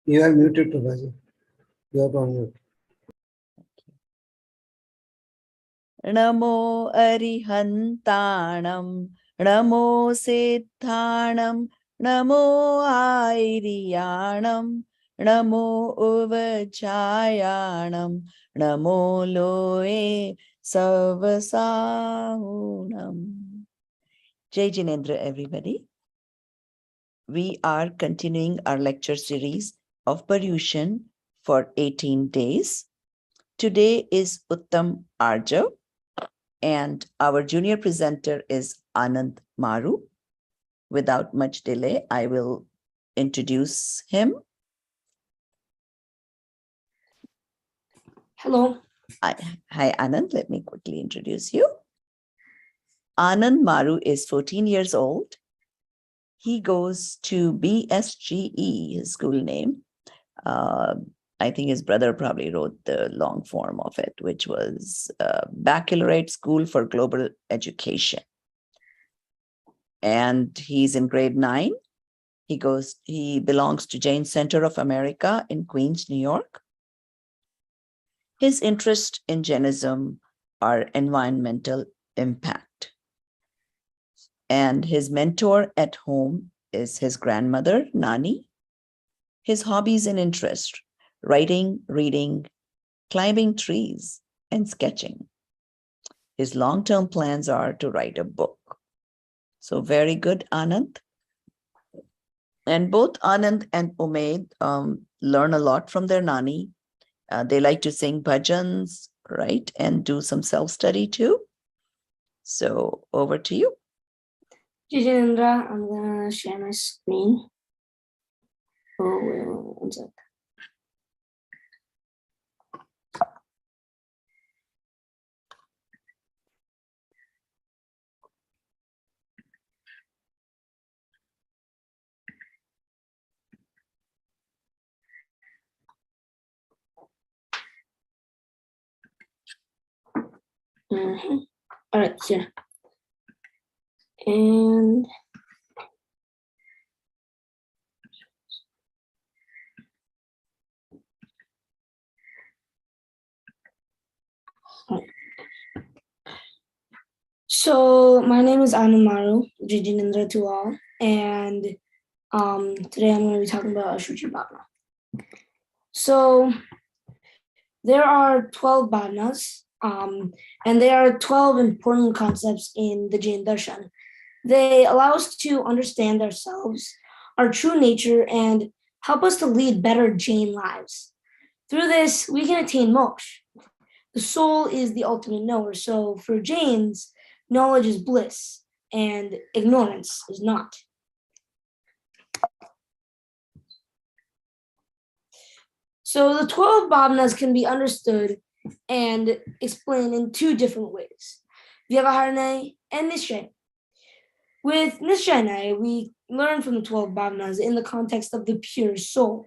You are muted, Prabhaji. You are on mute. Namo Arihantanam, Namo Siddhanam, Namo Airiyanam, Namo Uvachayanam, Namo Loe Savasahunam. Jai Jinendra, everybody. We are continuing our lecture series of Paryushan for 18 days. Today is Uttam Arjav, and our junior presenter is Anand Maru. Without much delay, I will introduce him. Hello. Hi, Anand. Let me quickly introduce you. Anand Maru is 14 years old. He goes to BSGE, his school name. I think his brother probably wrote the long form of it, which was Baccalaureate School for Global Education. And he's in grade 9. He belongs to Jain Center of America in Queens, New York. His interest in Jainism are environmental impact. And his mentor at home is his grandmother, Nani. His hobbies and interests: writing, reading, climbing trees, and sketching. His long-term plans are to write a book. So very good, Anand. And both Anand and Umaid learn a lot from their Nani. They like to sing bhajans, right? And do some self-study too. So over to you. Jitendra, I'm going to share my screen. Oh, wait, 1 sec. All right, here. And so my name is Anand Maru, Jitendra to all, and today I'm going to be talking about Ashuchi Bhavna. So there are 12 bhavnas, and there are 12 important concepts in the Jain Darshan. They allow us to understand ourselves, our true nature, and help us to lead better Jain lives. Through this, we can attain moksha. The soul is the ultimate knower. So for Jains, knowledge is bliss and ignorance is not. So the 12 bhavnas can be understood and explained in 2 different ways: Vyavaharane and Nishchay. With Nishchay, we learn from the 12 bhavnas in the context of the pure soul,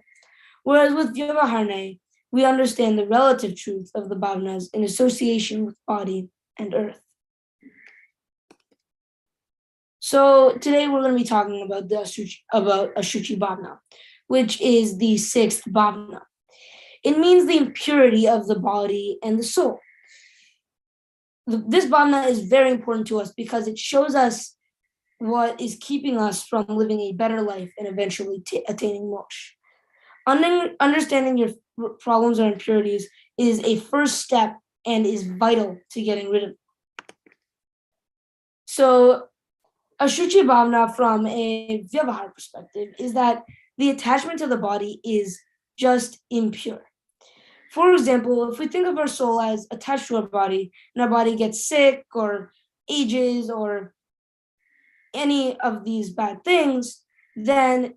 whereas with Vyavaharane, we understand the relative truth of the bhavnas in association with body and earth. So today we're going to be talking about Ashuchi Bhavna, which is the 6th bhavna. It means the impurity of the body and the soul. This bhavna is very important to us because it shows us what is keeping us from living a better life and eventually attaining moksha. Understanding your problems or impurities is a first step and is vital to getting rid of them. So Ashuchi Bhavna from a Vyavahar perspective is that the attachment to the body is just impure. For example, if we think of our soul as attached to our body and our body gets sick or ages or any of these bad things, then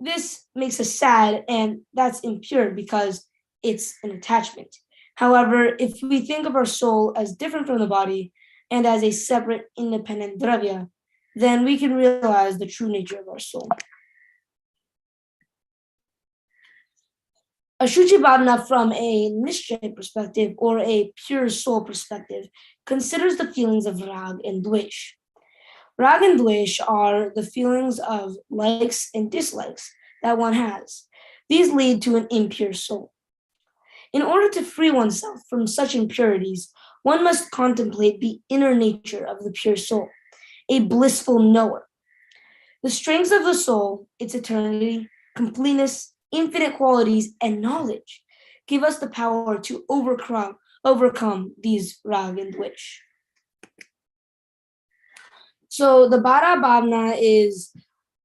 this makes us sad, and that's impure because it's an attachment. However, if we think of our soul as different from the body and as a separate independent dravya, then we can realize the true nature of our soul. Ashuchi Bhavna from a Nishchay perspective or a pure soul perspective considers the feelings of Rag and Dvesh. Rag and Dvesh are the feelings of likes and dislikes that one has. These lead to an impure soul. In order to free oneself from such impurities, one must contemplate the inner nature of the pure soul, a blissful knower. The strengths of the soul, its eternity, completeness, infinite qualities, and knowledge give us the power to overcome these rag and dvish. So the Bara Bhavna is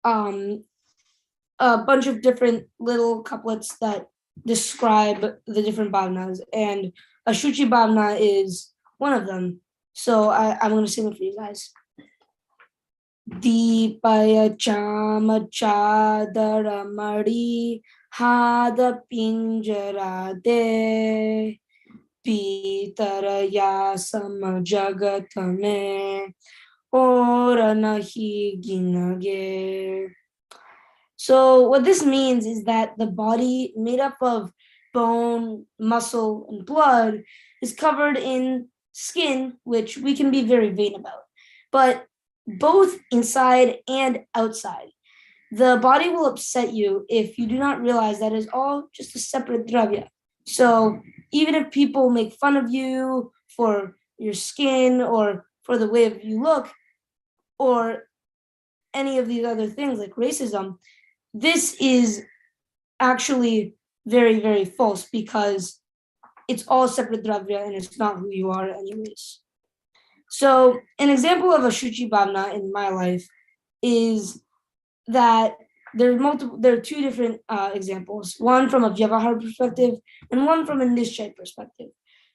a bunch of different little couplets that describe the different bhavnas, and Ashuchi Bhavna is one of them. So I'm going to sing it for you guys. Deepaya chama chadara madi hada pinjara de pitaraya sama jagatame ora nahi ginage. So what this means is that the body made up of bone, muscle, and blood is covered in skin, which we can be very vain about. But both inside and outside, the body will upset you if you do not realize that is all just a separate dravya. So even if people make fun of you for your skin or for the way you look, or any of these other things like racism, this is actually very, very false because it's all separate dravya and it's not who you are anyways. So an example of a Shuchi Bhavna in my life is that there are two different examples, one from a Vyavahar perspective and one from a Nishchay perspective.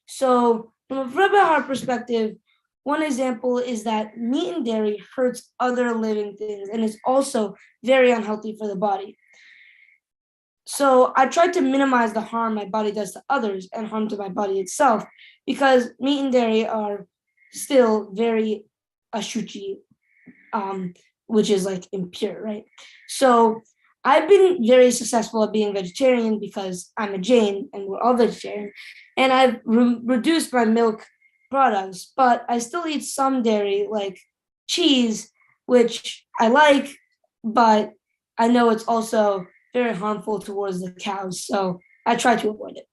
So from a Vyavahar perspective, one example is that meat and dairy hurts other living things and is also very unhealthy for the body. So I try to minimize the harm my body does to others and harm to my body itself, because meat and dairy are still very ashuchi, which is like impure, right? So I've been very successful at being vegetarian because I'm a Jain and we're all vegetarian, and I've reduced my milk products, but I still eat some dairy like cheese, which I like, but I know it's also very harmful towards the cows, so I try to avoid it.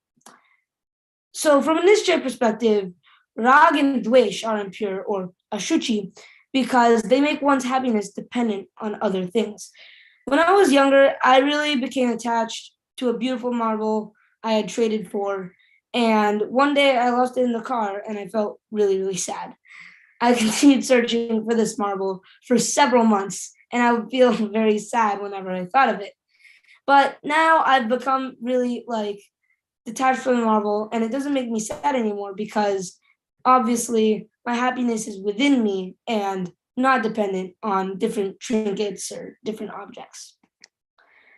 So from a Nishchay perspective, rag and dvesh are impure or ashuchi because they make one's happiness dependent on other things. When I was younger, I really became attached to a beautiful marble I had traded for, and one day I lost it in the car and I felt really, really sad. I continued searching for this marble for several months, and I would feel very sad whenever I thought of it. But now I've become really like detached from the marble, and it doesn't make me sad anymore because obviously my happiness is within me and not dependent on different trinkets or different objects.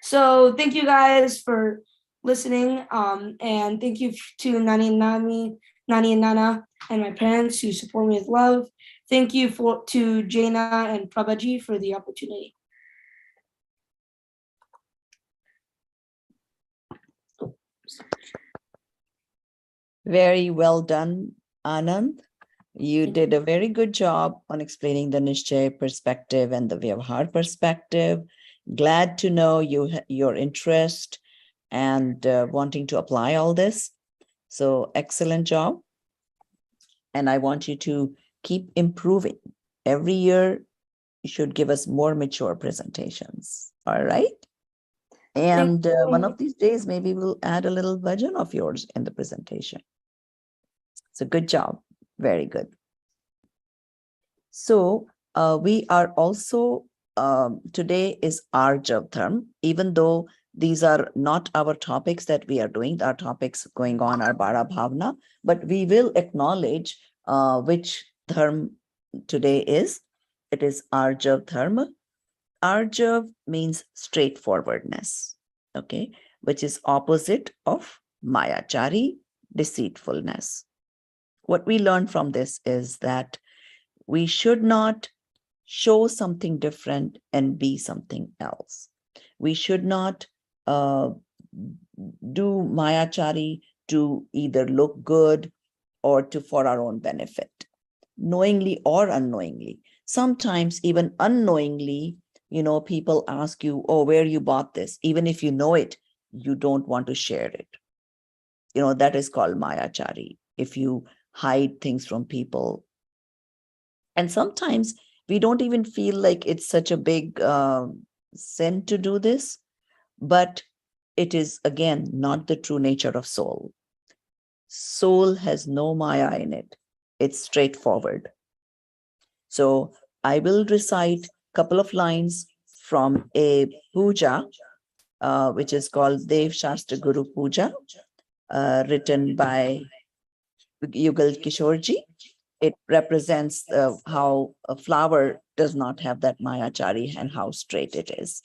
So thank you guys for listening, and thank you to Nani and Nana, and my parents who support me with love. Thank you to Jaina and Prabhaji for the opportunity. Very well done, Anand. You did a very good job on explaining the Nishchay perspective and the Vyavahar perspective. Glad to know your interest and wanting to apply all this. So excellent job. And I want you to keep improving. Every year, you should give us more mature presentations. All right. And one of these days, maybe we'll add a little version of yours in the presentation. So good job. Very good. So we are also, today is Arjav term, even though these are not our topics that we are doing, our topics going on are Bara Bhavna, but we will acknowledge which term today is. It is Arjav Dharma. Arjav means straightforwardness, okay, which is opposite of Mayachari, deceitfulness. What we learn from this is that we should not show something different and be something else. We should not do Mayachari to either look good or for our own benefit, knowingly or unknowingly. Sometimes even unknowingly, people ask you, oh, where you bought this? Even if you know it, you don't want to share it. That is called Mayachari. If you hide things from people. And sometimes we don't even feel like it's such a big sin to do this, but it is, again, not the true nature of soul. Soul has no Maya in it. It's straightforward. So I will recite a couple of lines from a puja, which is called Dev Shastra Guru Puja, written by Yugal Kishorji. It represents how a flower does not have that Mayachari and how straight it is.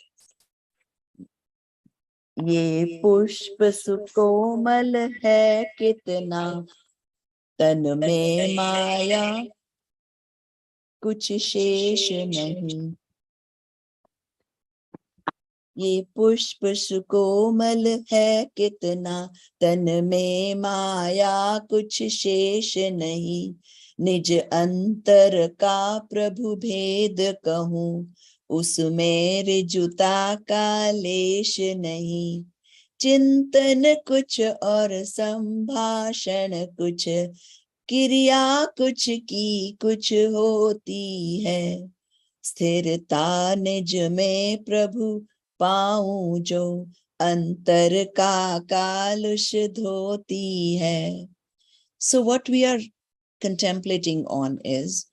ये पुष्प सुकोमल है कितना, तन में माया कुछ शेष नहीं. ये पुष्प सुकोमल है कितना, तन में माया कुछ शेष नहीं. निज अंतर का प्रभु भेद कहूं, उसमें ऋजुता का लेश नहीं. चिंतन कुछ और संभाषण कुछ, क्रिया कुछ की कुछ होती है. स्थिरता निज में प्रभु पाऊं जो, अंतर का कालुष धोती है. So what we are contemplating on is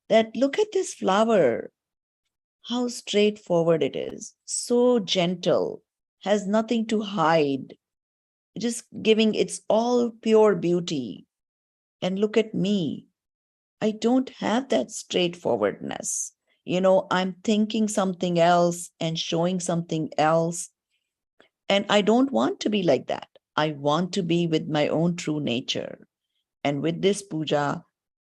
that look at this flower, how straightforward it is, so gentle, has nothing to hide, just giving its all pure beauty. And look at me, I don't have that straightforwardness. I'm thinking something else and showing something else. And I don't want to be like that. I want to be with my own true nature. And with this puja,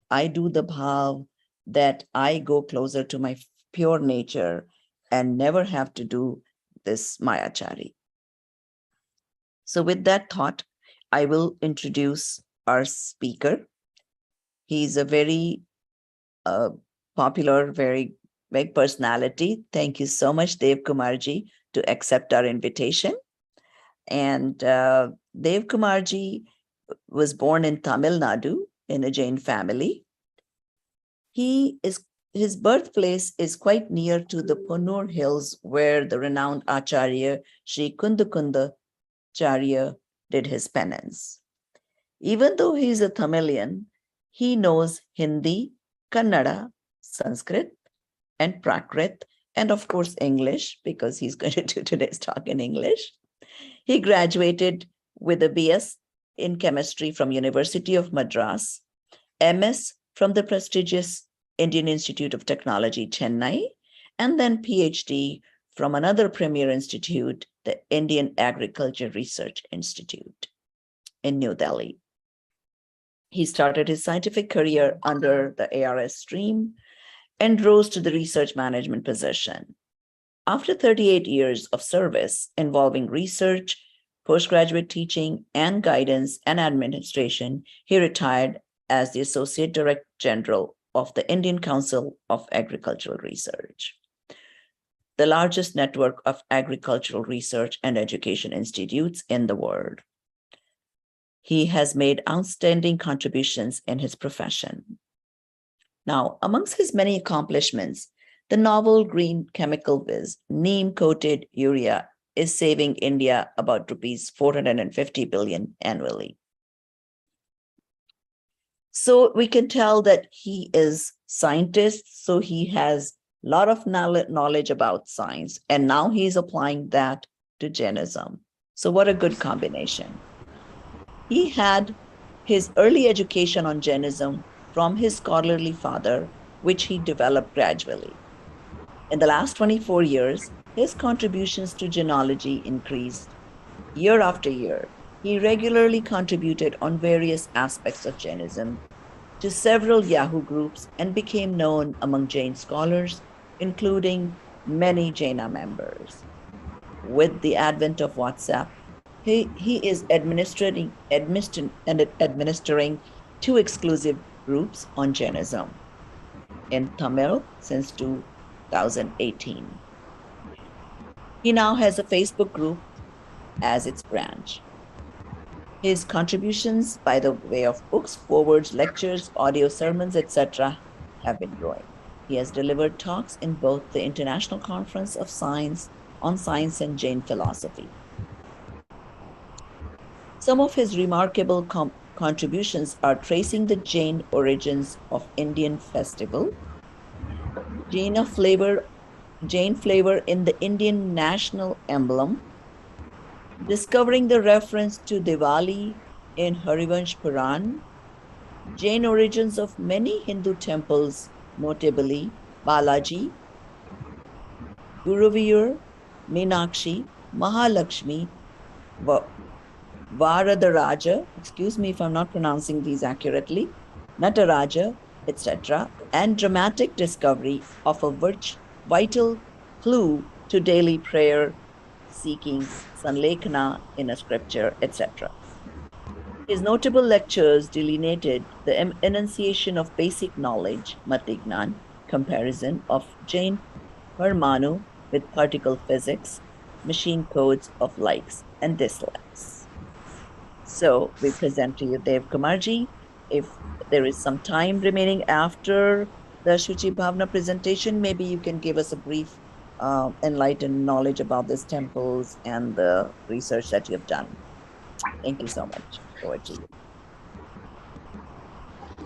I do the bhav that I go closer to my pure nature and never have to do this Mayachari. So with that thought, I will introduce our speaker. He's a very popular, very big personality. Thank you so much, Dev Kumarji, to accept our invitation. And Dev Kumarji was born in Tamil Nadu in a Jain family. His birthplace is quite near to the Punur Hills, where the renowned Acharya Sri Kundakunda Acharya did his penance. Even though he is a Tamilian, he knows Hindi, Kannada, Sanskrit, and Prakrit, and of course English, because he's going to do today's talk in English. He graduated with a BS in chemistry from University of Madras, MS from the prestigious Indian Institute of Technology, Chennai, and then PhD from another premier institute, the Indian Agriculture Research Institute in New Delhi. He started his scientific career under the ARS stream and rose to the research management position. After 38 years of service involving research, postgraduate teaching, and guidance and administration, he retired as the Associate Director General of the Indian Council of Agricultural Research, the largest network of agricultural research and education institutes in the world. He has made outstanding contributions in his profession. Now, amongst his many accomplishments, the novel green chemical whiz, neem-coated urea, is saving India about rupees 450 billion annually. So we can tell that he is scientist, so he has a lot of knowledge about science, and now he's applying that to Jainism. So what a good combination. He had his early education on Jainism from his scholarly father, which he developed gradually. In the last 24 years, his contributions to Jainology increased year after year. He regularly contributed on various aspects of Jainism to several Yahoo groups and became known among Jain scholars, including many Jaina members. With the advent of WhatsApp, he is administering two exclusive groups on Jainism in Tamil since 2018. He now has a Facebook group as its branch. His contributions by the way of books, forewords, lectures, audio sermons, etc., have been growing. He has delivered talks in both the International Conference of Science on Science and Jain Philosophy. Some of his remarkable contributions are tracing the Jain origins of Indian festival, Jain flavor in the Indian national emblem, discovering the reference to Diwali in Harivansh Puran, Jain origins of many Hindu temples, notably Balaji, Guruvayur, Meenakshi, Mahalakshmi, Varadaraja, excuse me if I'm not pronouncing these accurately, Nataraja, etc., and dramatic discovery of a vital clue to daily prayer, seeking sanlekhana in a scripture, etc. His notable lectures delineated the enunciation of basic knowledge, Matignan, comparison of Jain Parmanu with particle physics, machine codes of likes and dislikes. So we present to you Dev Kumarji. If there is some time remaining after the Shuchi Bhavna presentation, maybe you can give us a brief enlightened knowledge about these temples and the research that you have done. Thank you so much. Over to you.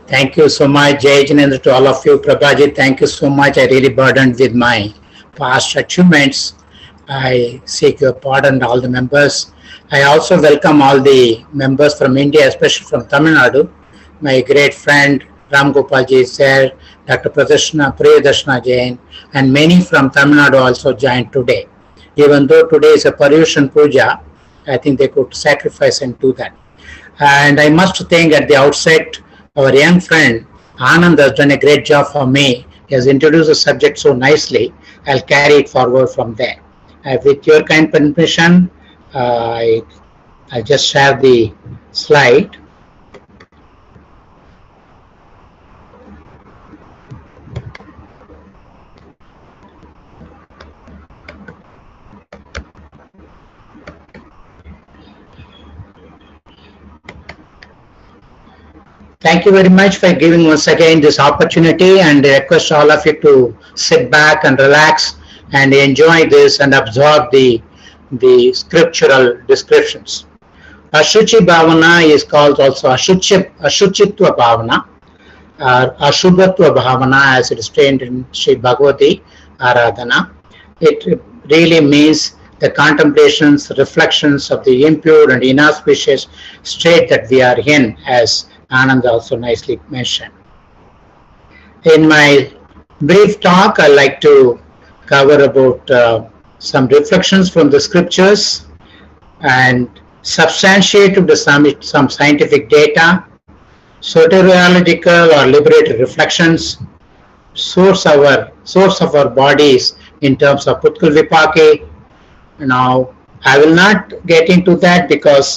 Thank you so much, Jai Jinendra, to all of you. Prabhaji, thank you so much. I really burdened with my past achievements. I seek your pardon, all the members. I also welcome all the members from India, especially from Tamil Nadu. My great friend Ram Gopalji is there, Dr. Priyadarshana Jain, and many from Tamil Nadu also joined today. Even though today is a Paryushan Puja, I think they could sacrifice and do that. And I must thank at the outset our young friend Anand has done a great job for me. He has introduced the subject so nicely. I'll carry it forward from there. With your kind permission, I just share the slide. Thank you very much for giving once again this opportunity, and I request all of you to sit back and relax and enjoy this and absorb the scriptural descriptions. Ashuchi Bhavana is called also Ashuchitva Bhavana or Ashubhatva Bhavana, as it is trained in Sri Bhagavati Aradhana. It really means the contemplations, reflections of the impure and inauspicious state that we are in, as Anand also nicely mentioned. In my brief talk, I'd like to cover about some reflections from the scriptures and substantiate some scientific data, soteriological or liberated reflections, source of our bodies in terms of Putkal Vipake. Now, I will not get into that because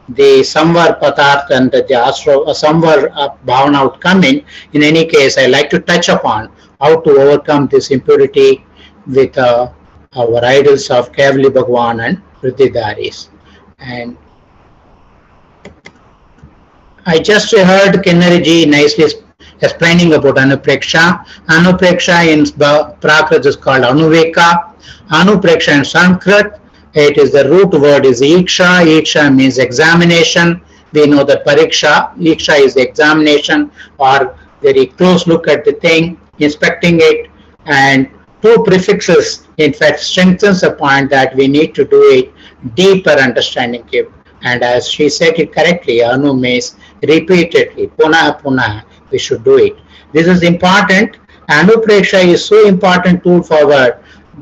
the Samvar Patarth and the Samvar Bhavana would come in. In any case, I like to touch upon how to overcome this impurity with our idols of Kavali Bhagwan and Riddhidaris. And I just heard Kinnariji nicely explaining about Anupreksha. Anupreksha in Prakrit is called Anuveka. Anupreksha in Sanskrit, it is the root word is Iksha. Iksha means examination. We know that Pariksha, Iksha is the examination or very close look at the thing, inspecting it, and two prefixes in fact strengthens the point that we need to do it deeper understanding it. And as she said it correctly, Anu means repeatedly, punah punah, we should do it. This is important. Anupreksha is so important tool for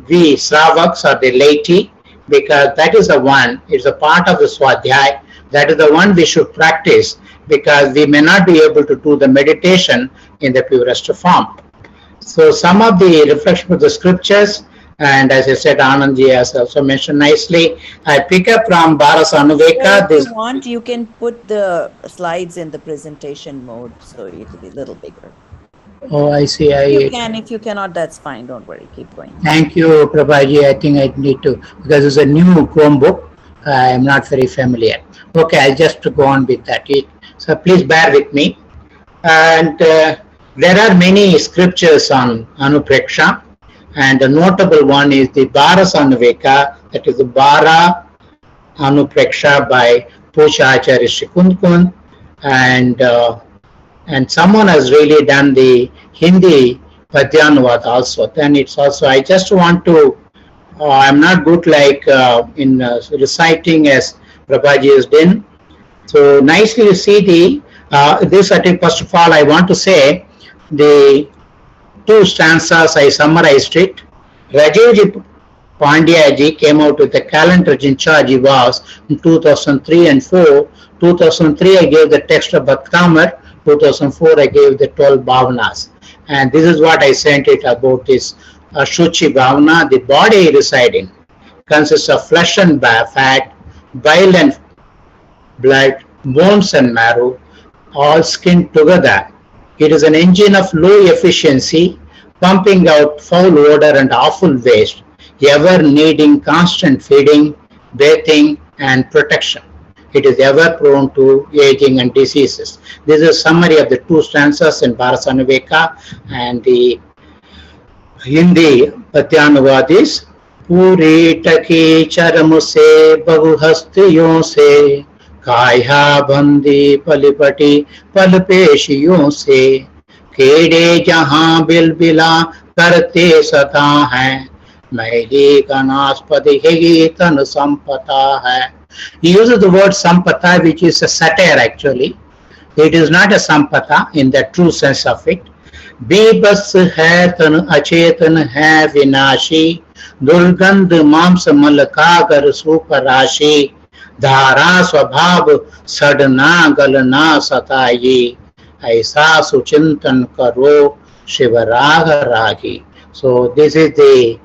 we Sravaks or the laity, because that is the one, it's a part of the Swadhyay, that is the one we should practice, because we may not be able to do the meditation in the purest form. So some of the reflections of the scriptures, and as I said, Anandji has also mentioned nicely, I pick up from Bharas Anuveka. If you want, you can put the slides in the presentation mode, so it will be a little bigger. Oh, I see. If you cannot, that's fine. Don't worry. Keep going. Thank you, Prabhaji. I think I need to, because it's a new Chromebook. I am not very familiar. Okay, I'll just go on with that. So please bear with me. And there are many scriptures on Anupreksha, and a notable one is the Bharasanaveka, that is the Bhara Anupreksha by Pusha Acharya Sri Kundkund, and someone has really done the Hindi Padyanuvad also. Then it's also, I just want to, I'm not good like in reciting as Prabhaji has done. So nicely you see this, I think first of all I want to say the two stanzas, I summarized it. Rajivji Pandya ji came out with the calendar Jincharji was in 2003 and 4. 2003 I gave the text of Bhatkamar, 2004 I gave the 12 Bhavanas. And this is what I sent it about this Shuchi Bhavana. The body residing consists of flesh and fat, bile and blood, bones and marrow, all skinned together. It is an engine of low efficiency, pumping out foul odor and awful waste, ever needing constant feeding, bathing, and protection. It is ever prone to aging and diseases. This is a summary of the two stanzas in Bharasanaveka, and the Hindi Padyanuvad is पूरे टके चरम से बहुहस्तियों से काया बंदी पलपटी पलपेशियों से केड़े जहां बिलबिला करते सदा हैं मैली कनास्पति ही तन संपता है. He uses the word sampata, which is a satire actually. It is not a sampata in the true sense of it. बेबस है तन अचेतन है विनाशी दुर्गंध मांस मलकागर सुपराशि धारा स्वभाव सड़ना गलना सताई ऐसा सुचिंतन करो शिवराग रागी. So this is the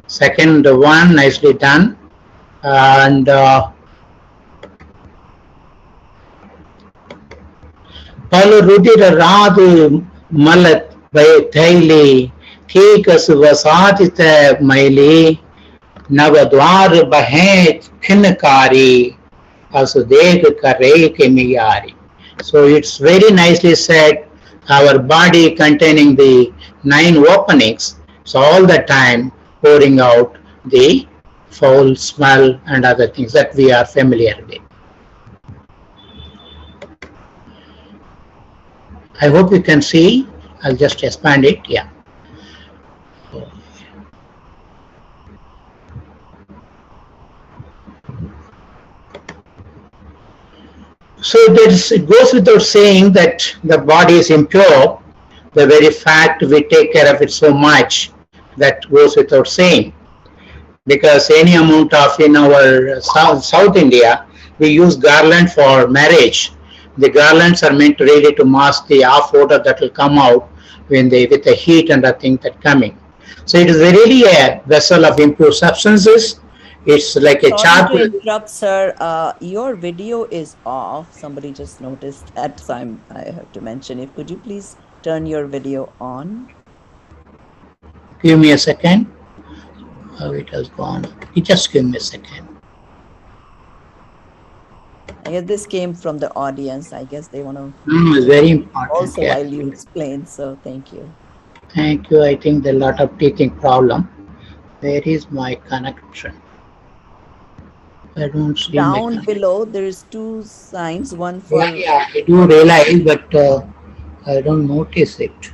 second one, nicely done. And पल रुधिर रात मलत भय थैली ठीकस वसात मैली नवद्वार बहें खिनकारी अस देख करे के मियारी. So it's very nicely said, our body containing the 9 openings, so all the time pouring out the foul smell and other things that we are familiar with. I hope you can see. I'll just expand it. Yeah. So it goes without saying that the body is impure. The very fact we take care of it so much, that goes without saying. Because any amount of, in our South India, we use garland for marriage. The garlands are meant really to mask the off odor that will come out when with the heat and the thing that coming. So it is really a vessel of impure substances. It's like a charcoal. Sorry to interrupt, sir. Your video is off. Somebody just noticed that, so I have to mention it. Could you please turn your video on? Give me a second. Oh, it has gone. Just give me a second. I guess this came from the audience. I guess they want to It's very important. also Yeah. while you explain. So thank you. Thank you. I think there are a lot of teething problem. Where is my connection? I don't see my Down connection. below, there is 2 signs. One for Yeah, I do realize, but I don't notice it.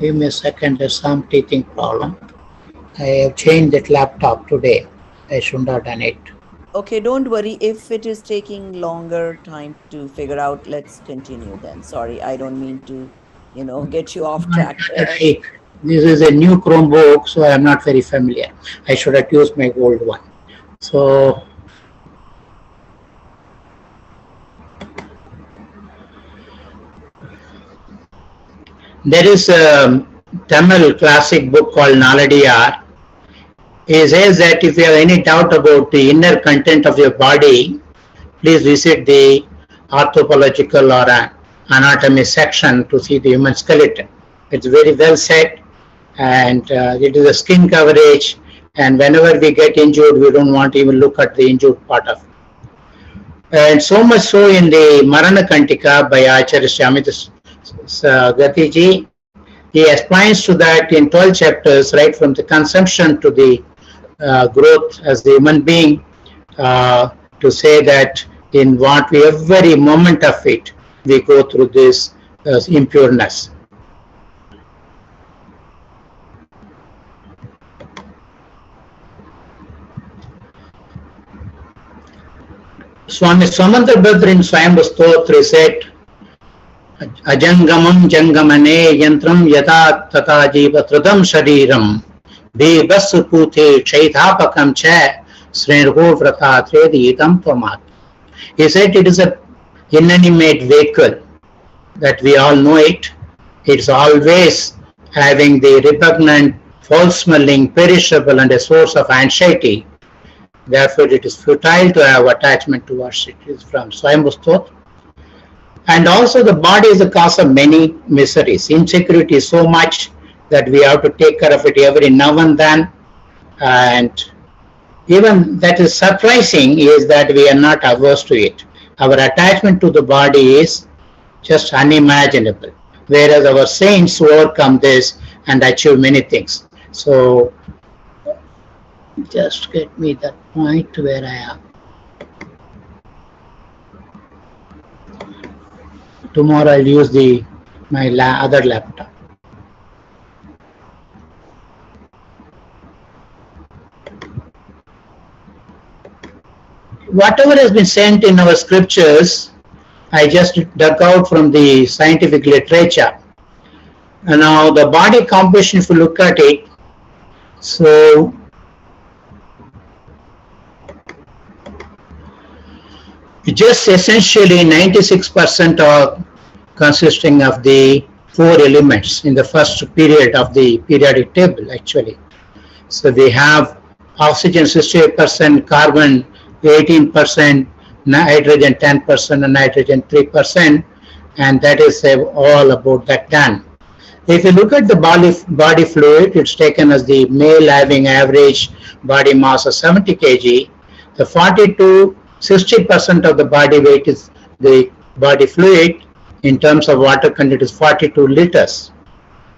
Give me a second. There's some teething problem. I have changed that laptop today. I shouldn't have done it. Okay, don't worry. If it is taking longer time to figure out, let's continue then. Sorry, I don't mean to, get you off track. This is a new Chromebook, so I am not very familiar. I should have used my old one. So there is a Tamil classic book called Naladiyar. It says that if you have any doubt about the inner content of your body, please visit the orthopological or anatomy section to see the human skeleton. It's very well said, and it is a skin coverage And whenever we get injured, we don't want to even look at the injured part of it. And so much so in the Marana Kantika by Acharya Shamit Gatiji, he explains to that in 12 chapters, right from the consumption to the growth as the human being, to say that in what we every moment of it, we go through this impureness. Swami Samanthabhadra in Swayambhu Stotra said, Ajangamam jangamane yantram yata tata jiva trudam shariram bevassu puthe chaithapakam cha srenrgo vrata treditam tvamat. He said it is an inanimate vehicle that we all know it. It's always having the repugnant, foul-smelling, perishable and a source of anxiety. Therefore, it is futile to have attachment towards it. It is from Swayambhu Stotra. And also the body is the cause of many miseries. Insecurity is so much that we have to take care of it every now and then. And even that is surprising is that we are not averse to it. Our attachment to the body is just unimaginable. Whereas our saints overcome this and achieve many things. So just get me that point where I am. Tomorrow I'll use my other laptop. Whatever has been sent in our scriptures, I just dug out from the scientific literature. And now the body composition, if you look at it, so just essentially 96% are consisting of the 4 elements in the first period of the periodic table actually. So we have oxygen 68%, carbon 18%, hydrogen 10% and nitrogen 3%, and that is all about that done. If you look at the body fluid, it's taken as the male having average body mass of 70 kg. The 60% of the body weight is the body fluid. In terms of water content is 42 liters.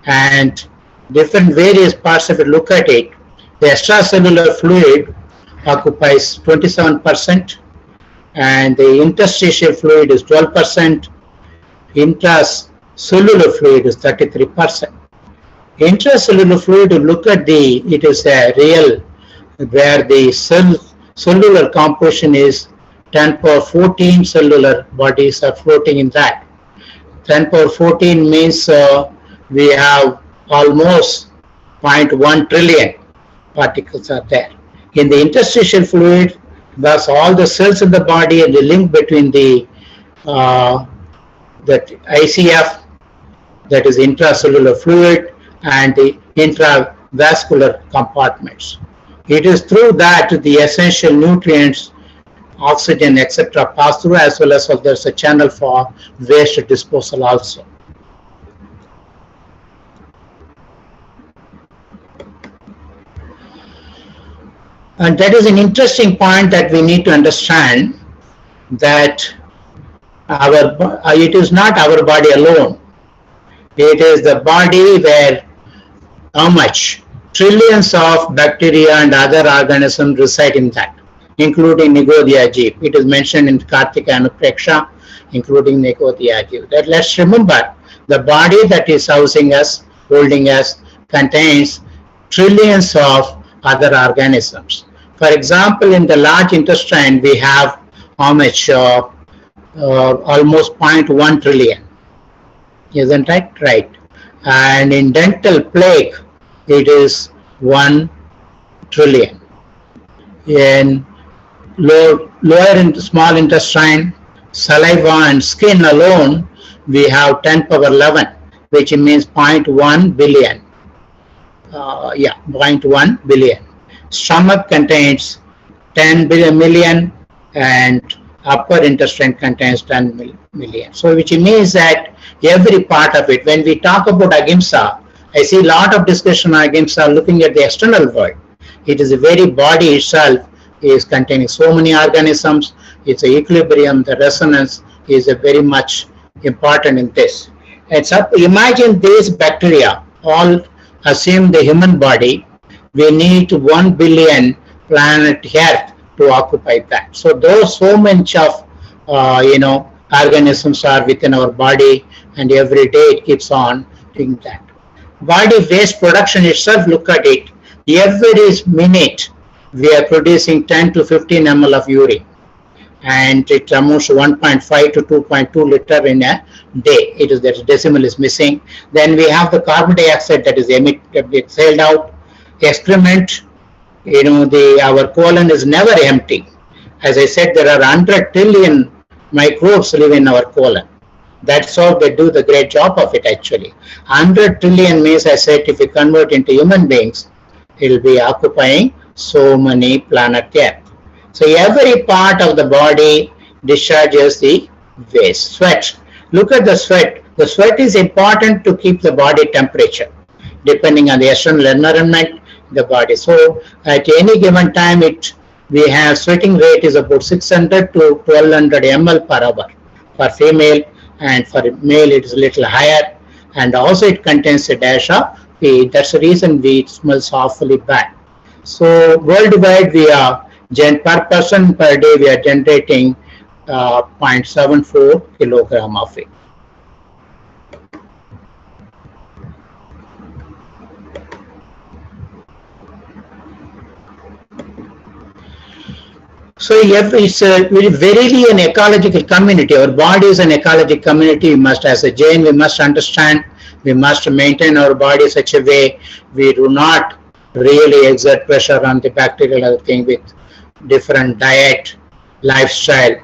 And different various parts, if you look at it, the extracellular fluid occupies 27%, and the interstitial fluid is 12%, intracellular fluid is 33%. Intracellular fluid, you look at it is a real, where the cellular composition is 10 power 14 cellular bodies are floating in that. 10 power 14 means we have almost 0.1 trillion particles are there. In the interstitial fluid, thus all the cells in the body and the link between the that ICF, that is intracellular fluid, and the intravascular compartments. It is through that the essential nutrients, oxygen, etc. pass through, as well as there's a channel for waste disposal also. And that is an interesting point that we need to understand, that it is not our body alone. It is the body where how much trillions of bacteria and other organisms reside in that, including Nigodhya Jeev. It is mentioned in Kartika Anupreksha, including Nigodhya Jeev. That let's remember, the body that is housing us, holding us, contains trillions of other organisms. For example, in the large intestine, we have how much? Almost 0.1 trillion. Isn't that right? And in dental plaque, it is 1 trillion. In lower small intestine, saliva and skin alone, we have 10 power 11, which means 0.1 billion. 0.1 billion. Stomach contains 10 million, and upper intestine contains 10 million. So which means that every part of it, when we talk about ahimsa, I see a lot of discussion on ahimsa looking at the external world. It is the very body itself is containing so many organisms. Its equilibrium, the resonance is a very much important in this. It's up, imagine these bacteria all assume the human body. We need 1 billion planet Earth to occupy that. So those so much of organisms are within our body, and every day it keeps on doing that. Body waste production itself, look at it. Every minute we are producing 10 to 15 ml of urine, and it amounts to 1.5 to 2.2 liter in a day. It is that decimal is missing. Then we have the carbon dioxide that is exhaled out. Excrement, our colon is never empty. As I said, there are 100 trillion microbes live in our colon. That's how they do the great job of it actually. 100 trillion means, I said, if we convert into human beings, it will be occupying so many planet Earth. So every part of the body discharges the waste. Sweat. Look at the sweat. The sweat is important to keep the body temperature, depending on the external environment, the body. So at any given time, we have sweating rate is about 600 to 1200 ml per hour for female, and for male it is a little higher, and also it contains a dash of pee. That's the reason it smells awfully bad. So worldwide we are per person per day we are generating 0.74 kilogram of it. So it's verily an ecological community. Our body is an ecological community. We must, as a Jain, we must understand, we must maintain our body such a way we do not really exert pressure on the bacterial thing with different diet, lifestyle,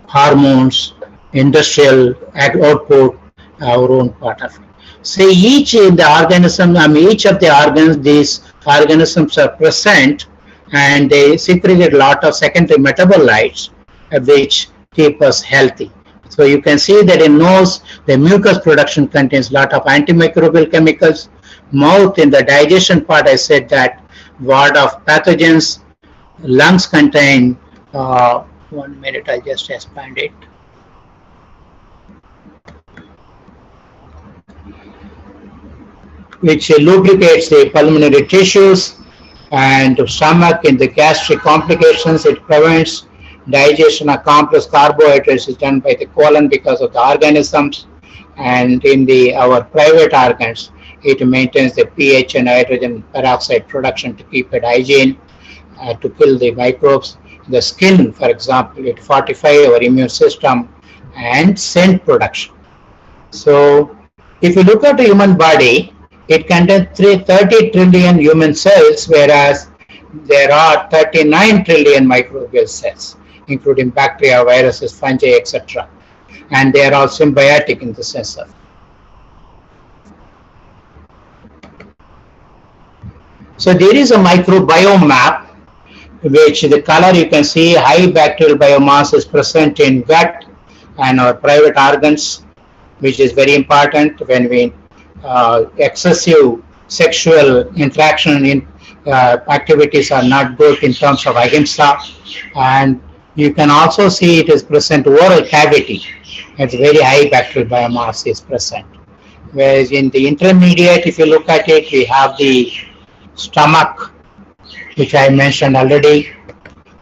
hormones, industrial output, our own part of it. So each in the organism, each of the organs, these organisms are present, and they secrete a lot of secondary metabolites which keep us healthy. So you can see that in nose, the mucus production contains a lot of antimicrobial chemicals. Mouth, in the digestion part, I said that ward of pathogens. Lungs contain, 1 minute, I'll just expand it. Which lubricates the pulmonary tissues. And stomach, in the gastric complications, it prevents digestion of complex carbohydrates is done by the colon because of the organisms. And in our private organs, it maintains the pH and hydrogen peroxide production to keep it hygiene, to kill the microbes. The skin, for example, it fortifies our immune system and scent production. So if you look at the human body, it contains 30 trillion human cells, whereas there are 39 trillion microbial cells, including bacteria, viruses, fungi, etc. And they are all symbiotic in the sense of. So there is a microbiome map, which the color you can see high bacterial biomass is present in gut and our private organs, which is very important when we excessive sexual interaction in activities are not good in terms of ahimsa. And you can also see it is present oral cavity. It's very high bacterial biomass is present. Whereas in the intermediate, if you look at it, we have the stomach, which I mentioned already.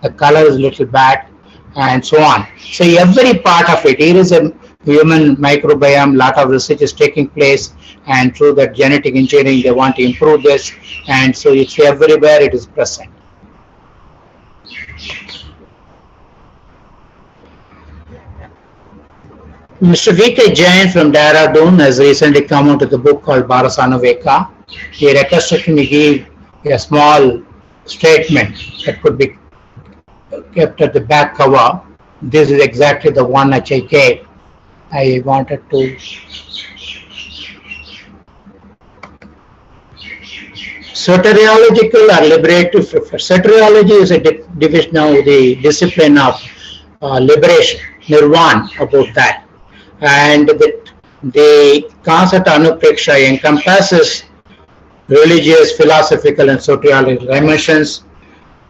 The color is a little bad, and so on. So every part of it, here is a human microbiome, lot of research is taking place, and through that genetic engineering they want to improve this, and so it's everywhere it is present. Mr. V.K. Jain from Dehradun has recently come out with a book called Bharasanuveka. He requested me to give a small statement that could be kept at the back cover. This is exactly the one which I gave. I wanted to. Soteriological or liberative. Soteriology is a division of the discipline of liberation, nirvana, about that. And the concept anupreksha encompasses religious, philosophical, and soteriological dimensions.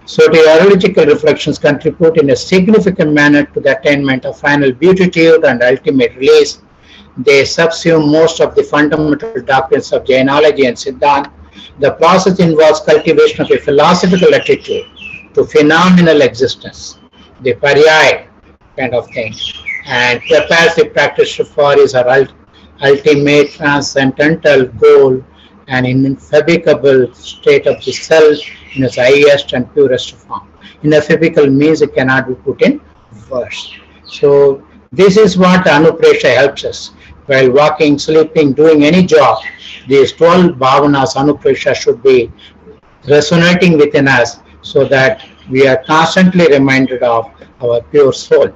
Soteriological reflections contribute in a significant manner to the attainment of final beatitude and ultimate release. They subsume most of the fundamental doctrines of Jainology and Siddhanta. The process involves cultivation of a philosophical attitude to phenomenal existence, the paryaya kind of thing, and prepares the practitioner for his ultimate transcendental goal, an ineffable state of the self in its highest and purest form. Ineffable means it cannot be put in words. So this is what Anuprasha helps us. While walking, sleeping, doing any job, these 12 bhavanas Anuprasha should be resonating within us so that we are constantly reminded of our pure soul.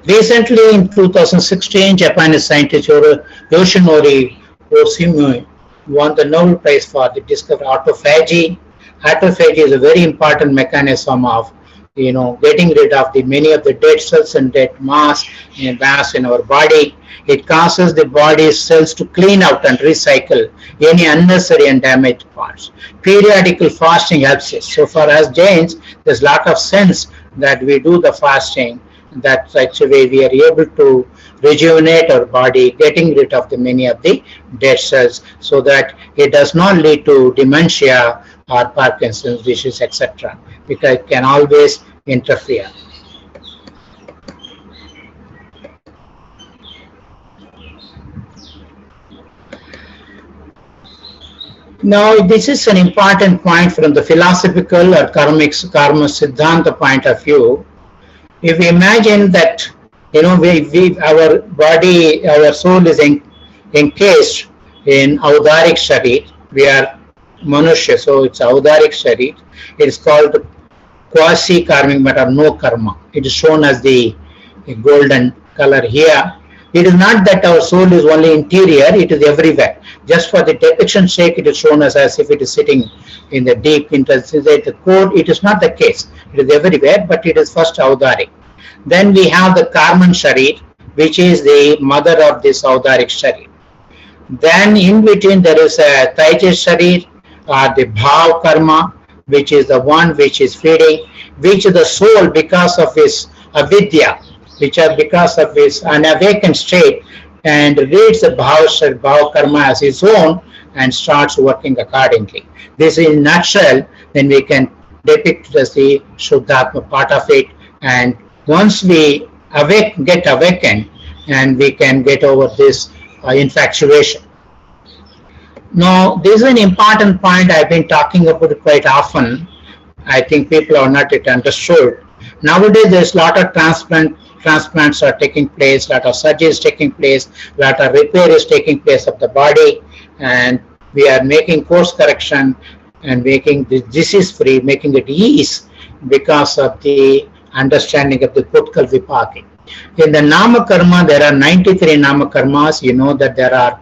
Recently, in 2016, Japanese scientist Yoshinori Oshimi won the Nobel Prize for the discovery of autophagy. Autophagy is a very important mechanism of getting rid of the many of the dead cells and dead mass in our body. It causes the body's cells to clean out and recycle any unnecessary and damaged parts. Periodical fasting helps us. So for us Jains, there's a lot of sense that we do the fasting. That's actually we are able to rejuvenate our body, getting rid of the many of the dead cells, so that it does not lead to dementia or Parkinson's disease, etc. Because it can always interfere. Now, this is an important point from the philosophical or karma siddhanta point of view. If we imagine that our body, our soul is encased in Audharik Sharir, we are Manushya, so it's Audharik Sharir. It is called quasi karmic matter, no karma. It is shown as the golden color here. It is not that our soul is only interior, it is everywhere. Just for the depiction's sake, it is shown as if it is sitting in the deep inside the core. It is not the case. It is everywhere, but it is first Audharik. Then we have the Karman Sharir, which is the mother of this Audharik Sharir. Then in between there is a Taijas Sharir, or the Bhav Karma, which is the one which is feeding, which the soul, because of his avidya, because of his unawakened state, and reads the Bhav Karma as his own and starts working accordingly. This in a nutshell, then we can depict as the Shuddhatma part of it, and once we get awakened, and we can get over this infatuation. Now, this is an important point I've been talking about it quite often. I think people are not yet understood. Nowadays, there's a lot of transplants are taking place, a lot of surgery is taking place, a lot of repair is taking place of the body, and we are making course correction and making the disease free, making it ease because of the understanding of the Putkal Vipaki. In the Nama Karma, there are 93 Nama Karmas. You know that there are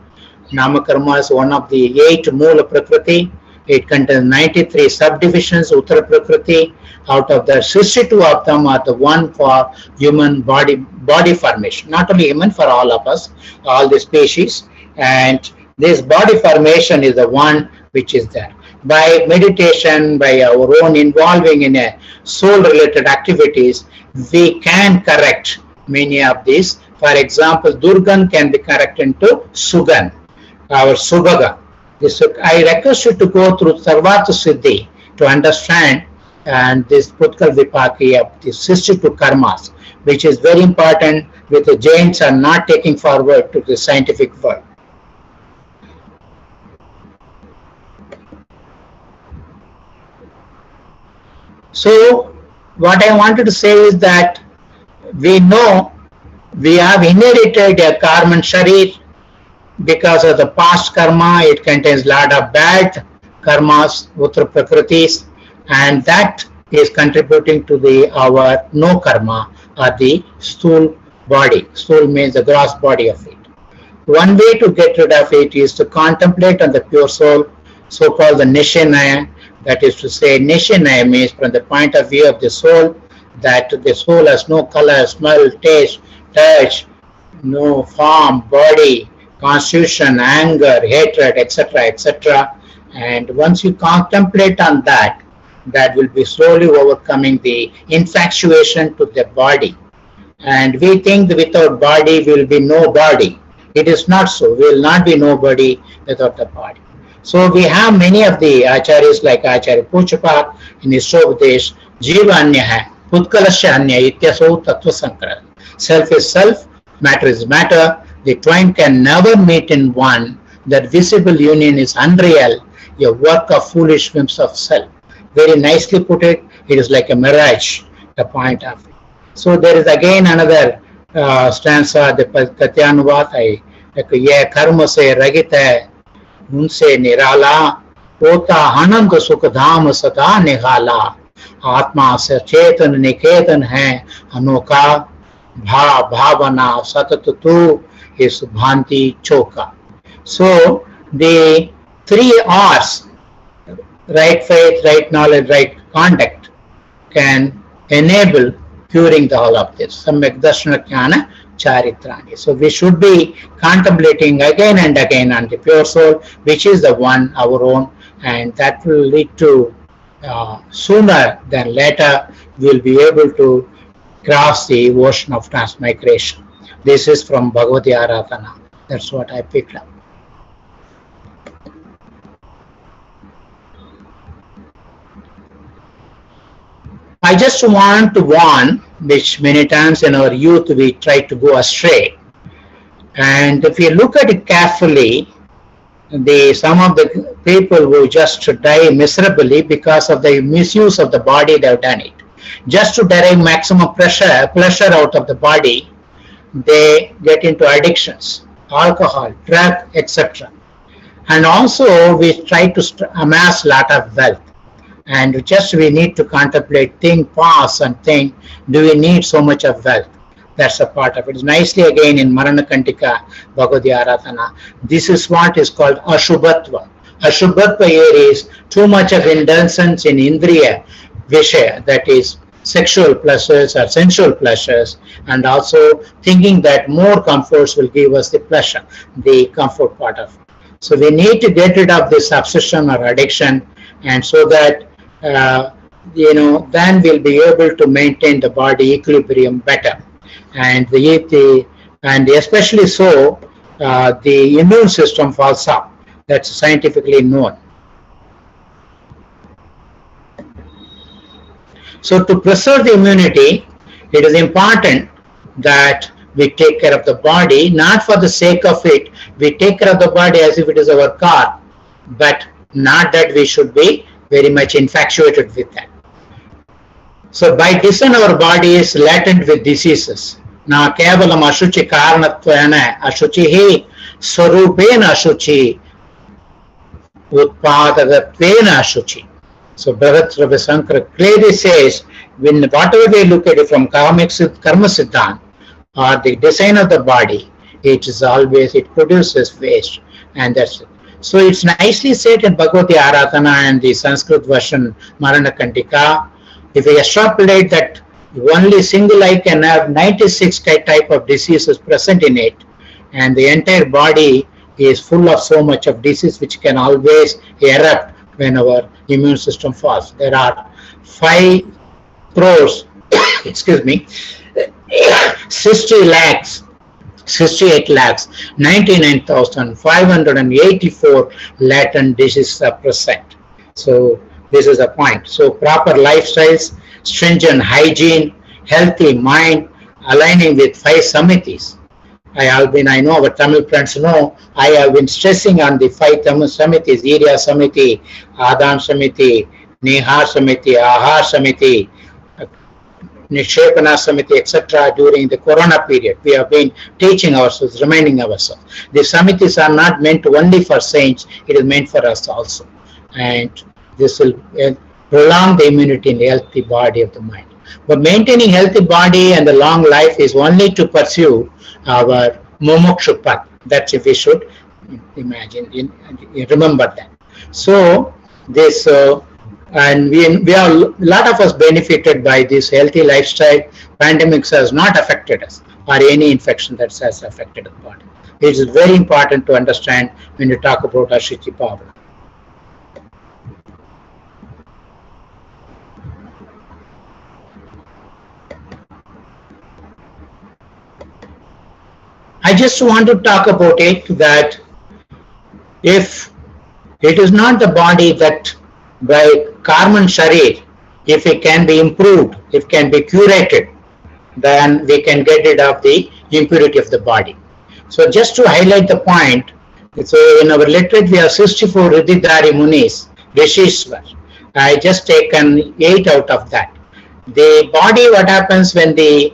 Nama Karmas, one of the 8 Moola Prakriti. It contains 93 subdivisions, Uttara Prakriti. Out of the 62 of them are the one for human body formation. Not only human, for all of us, all the species. And this body formation is the one which is there. By meditation, by our own involving in a soul-related activities, we can correct many of these. For example, Durgan can be corrected into Sugan, our Subhaga. I request you to go through Sarvata Siddhi to understand and this Putkal Vipaki of the 62 karmas, which is very important, which the Jains are not taking forward to the scientific world. So what I wanted to say is that we know we have inherited a Karman Sharir because of the past karma. It contains a lot of bad karmas, Uttara Prakritis, and that is contributing to our no karma, or the stool body. Stool means the gross body of it. One way to get rid of it is to contemplate on the pure soul, so-called the Nishinaya. That is to say, Nishinaya means from the point of view of the soul, that the soul has no color, smell, taste, touch, no form, body, constitution, anger, hatred, etc., etc. And once you contemplate on that, that will be slowly overcoming the infatuation to the body. And we think that without body we will be nobody. It is not so. We will not be nobody without the body. So we have many of the acharyas like Acharya Puchapat in his Sopadesh, Jiva Anya hai, Utkalasya Anya Ityaso Tattva Sankara. Self is self, matter is matter. The twain can never meet in one. That visible union is unreal, a work of foolish whims of self. Very nicely put it. It is like a mirage, the point of it. So there is again another stanza, the Katyanuvat hai, ye karma se ragit hai, unse nirala, होता आनंद सुख धाम सदा निहाला, आत्मा से चेतन निकेतन है अनोखा, भावना सतत तू इस भांति चौका. So the 3 R's, right faith, right knowledge, right conduct, can enable curing all of this. Samyak darshana jnana charitrani. So we should be contemplating again and again on the pure soul, which is the one, our own, and that will lead to sooner than later we'll be able to cross the ocean of transmigration. This is from Bhagavati Aradhana. That's what I picked up. I just want to warn, which many times in our youth we try to go astray. And if you look at it carefully, some of the people who just die miserably because of the misuse of the body, they have done it. Just to derive maximum pleasure out of the body, they get into addictions, alcohol, drug, etc. And also we try to amass a lot of wealth. And just we need to contemplate, think, pause and think, do we need so much of wealth? That's a part of it. It's nicely again in Marana Kantika, Bhagavati Aradhana. This is what is called Ashubhatva. Ashubhatva here is too much of indulgence in Indriya Vishaya, that is sexual pleasures or sensual pleasures, and also thinking that more comforts will give us the pleasure, the comfort part of it. So we need to get rid of this obsession or addiction, and so that then we'll be able to maintain the body equilibrium better, and and especially so the immune system falls up. That's scientifically known. So to preserve the immunity, it is important that we take care of the body, not for the sake of it. We take care of the body as if it is our car, but not that we should be very much infatuated with that. So by design, our body is latent with diseases. Na kevalam ashuchi karanatvena ashuchihi swarupena ashuchi utpadagatvena ashuchi. So Bhagat Ravi Shankara clearly says, when whatever we look at it from karma siddhant or the design of the body, it is always, it produces waste, and that's it. So it's nicely said in Bhagavati Aradhana and the Sanskrit version Marana Kantika. If we extrapolate that only single eye can have 96 type of diseases present in it, and the entire body is full of so much of disease which can always erupt when our immune system falls. There are 5 crores, excuse me, 68 lakhs, 99,584 latent diseases are present. So this is a point. So proper lifestyles, stringent hygiene, healthy mind, aligning with 5 samitis. I know our Tamil friends know, I have been stressing on the 5 Tamil samitis, Irya Samiti, Adhan Samiti, Nihar Samiti, Ahar Samiti, Nishepana Samiti, etc. during the Corona period. We have been teaching ourselves, reminding ourselves. The samitis are not meant only for saints, it is meant for us also. And this will prolong the immunity in the healthy body of the mind. But maintaining healthy body and the long life is only to pursue our Momoksha path. That's if we should imagine, remember that. So this and we are, a lot of us benefited by this healthy lifestyle. Pandemics has not affected us, or any infection that has affected the body. It is very important to understand when you talk about Ashuchi power. I just want to talk about it that if it is not the body that by Karman Sharir, if it can be improved, if it can be curated, then we can get rid of the impurity of the body. So just to highlight the point, so in our literature we have 64 Riddhidhari Munis, Rishishwar. I just taken 8 out of that. The body, what happens when the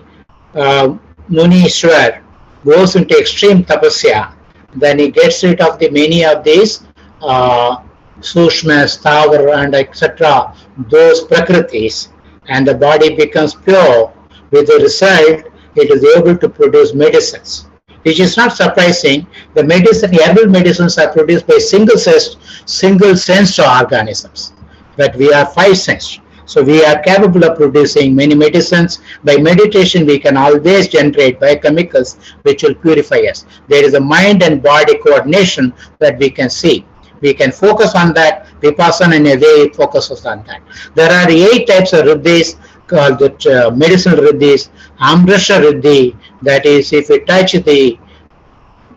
Munishwar goes into extreme tapasya, then he gets rid of the many of these Sushma, Sthavar and etc. those prakritis, and the body becomes pure. With the result, it is able to produce medicines, which is not surprising. The medicine, herbal medicines are produced by single sensed organisms, but we are 5 sensed. So we are capable of producing many medicines. By meditation, we can always generate biochemicals which will purify us. There is a mind and body coordination that we can see. We can focus on that. Vipassana in a way focuses on that. There are 8 types of riddhis called the medicinal riddhis. Amrasha riddhi, that is, if we touch the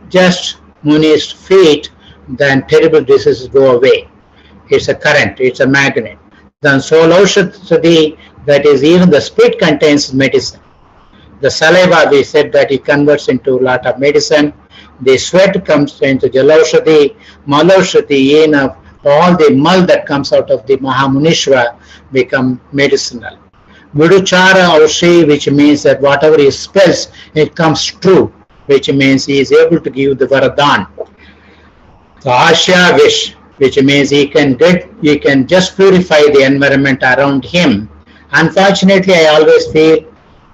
just Muni's feet, then terrible diseases go away. It's a current, it's a magnet. Then Solaushadhi, that is, even the spit contains medicine. The saliva, we said that it converts into a lot of medicine. The sweat comes into Jalaushadhi, Malaushadhi, all the mal that comes out of the Mahamunishwa become medicinal. Viduchara Aushi, which means that whatever he spells, it comes true, which means he is able to give the Varadan. So Asya Vish, which means he can just purify the environment around him. Unfortunately, I always feel,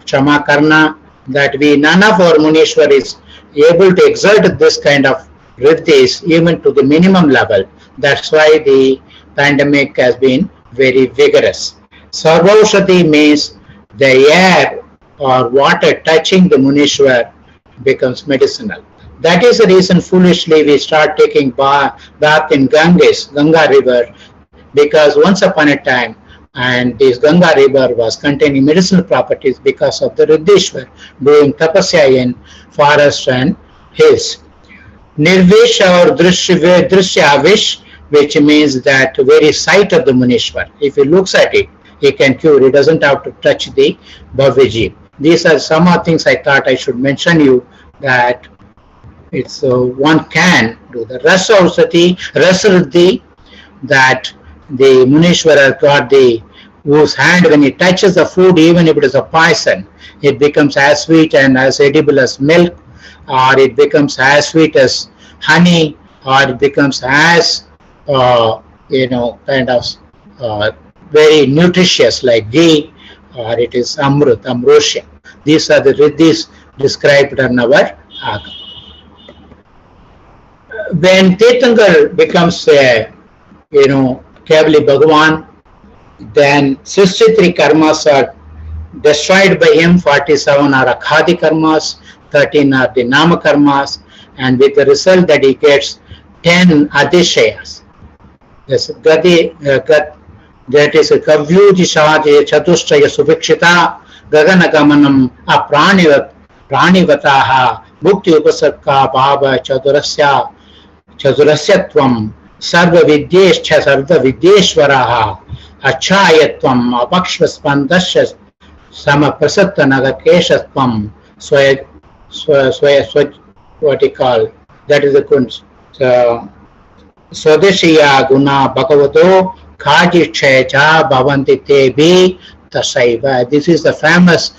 Kshama Karna, that none of our Munishwar is able to exert this kind of riddhis even to the minimum level. That's why the pandemic has been very vigorous. Sarvaushadhi means the air or water touching the Munishwar becomes medicinal. That is the reason foolishly we start taking bath in Ganga river, because once upon a time, and this Ganga river was containing medicinal properties because of the Riddhishwar doing tapasya in forests and hills. Nirvish or Drishyavish, which means that very sight of the Munishwar. If he looks at it, he can cure. He doesn't have to touch the Bhaviji. These are some of the things I thought I should mention you, that it's one can do. The Rasariddhi, that the Munishwar has got whose hand, when he touches the food, even if it is a poison, it becomes as sweet and as edible as milk, or it becomes as sweet as honey, or it becomes as kind of very nutritious like ghee, or it is amrut, amrosya. These are the riddhis described in our Agam. When Tirthankar becomes Kavali Bhagavan, then 63 karmas are destroyed by him. 47 are Akhadi karmas, 13 are the Nama karmas, and with the result that he gets 10 Adishayas. Yes, that is a Kavyujishadi Chatushtaya Subhikshita Gaganagamanam Pranivataha Bhukti Upasakka Bhava Chadurasyatvam Sarva Vidyescha Sarva Vidyeshwaraha Achayatvam Apakshvaspandasya Samaprasatta Nagakeshatvam what he call, that is the kunst. Swadeshiya Guna Bhagavato Kaji Checha Bhavanti Tebi Tasaiva. This is the famous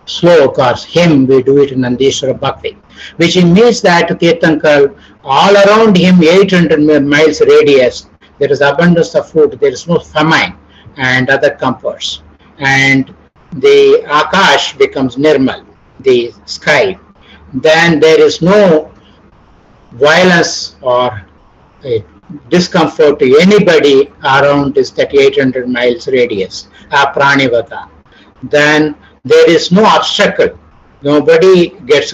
slok or hymn we do it in Nandishwara Bhakti, which means that Tirthankar, all around him 800 miles radius, there is abundance of food, there is no famine and other comforts, and the Akash becomes Nirmal, the sky. Then there is no violence or discomfort to anybody around this 800 miles radius, Pranivata. Then there is no obstacle. Nobody gets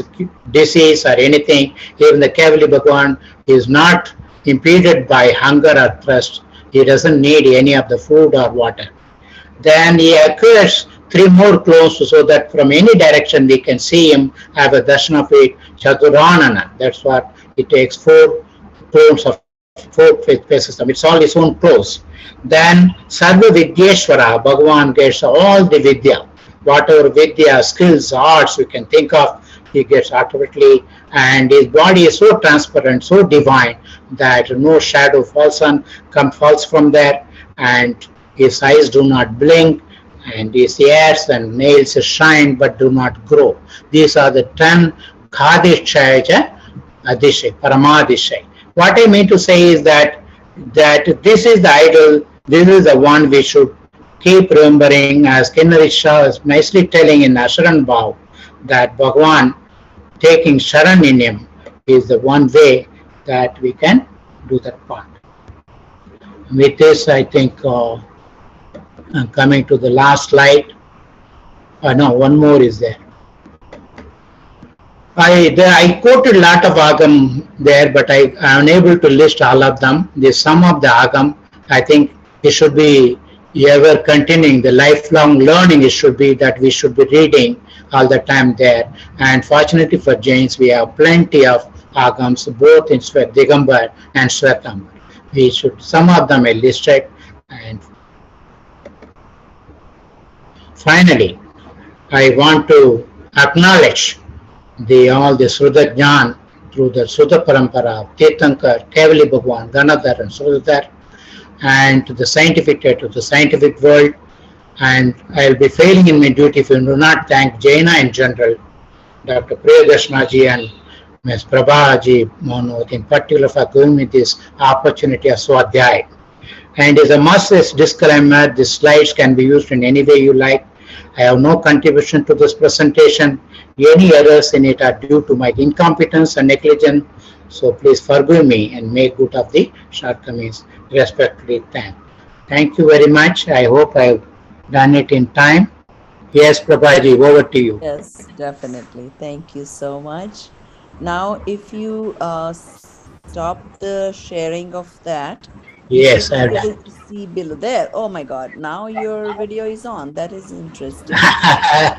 disease or anything. Even the Kavali Bhagavan is not impeded by hunger or thirst. He doesn't need any of the food or water. Then he occurs three more clones so that from any direction we can see him, have a darshan of it, Chaturanana. That's what it takes, four clones of four faces. It's all his own clones. Then Sarva Vidyeshwara, Bhagavan gets all the Vidya. Whatever Vidya, skills, arts you can think of, he gets automatically, and his body is so transparent, so divine that no shadow falls from there, and his eyes do not blink, and his hairs and nails shine but do not grow. These are the 10 Khadishaya Adishay, Paramadishay. What I mean to say is that this is the idol, this is the one we should keep remembering, as Kinnari Shah is nicely telling in Asharan Bhav, that Bhagavan, taking Sharan in him, is the one way that we can do that part. With this, I think I'm coming to the last slide. No, one more is there. I quoted a lot of Agam there, but I am unable to list all of them. The sum of the Agam, I think it should be ever continuing. The lifelong learning, it should be that we should be reading all the time there. And fortunately for Jains, we have plenty of Agams, both in Digambar and Shwetambar. We should, some of them are listed. And finally, I want to acknowledge all the Sruta Jnan through the Sruta Parampara, Tirthankar, Kevali Bhagwan, Ganadhar and Srudhar, and to the scientific world. And I will be failing in my duty if I do not thank Jaina in general, Dr. Priyadarshanaji and Ms. Prabhaji Monod in particular for giving me this opportunity of Swadhyay. And as a must disclaimer, the slides can be used in any way you like. I have no contribution to this presentation. Any errors in it are due to my incompetence and negligence. So please forgive me and make good of the shortcomings. Respectfully thank. Thank you very much. I hope I have done it in time. Yes, Prabhaji, over to you. Yes, definitely. Thank you so much. Now, if you stop the sharing of that, yes, I have able to see below there. Oh my God! Now your video is on. That is interesting. I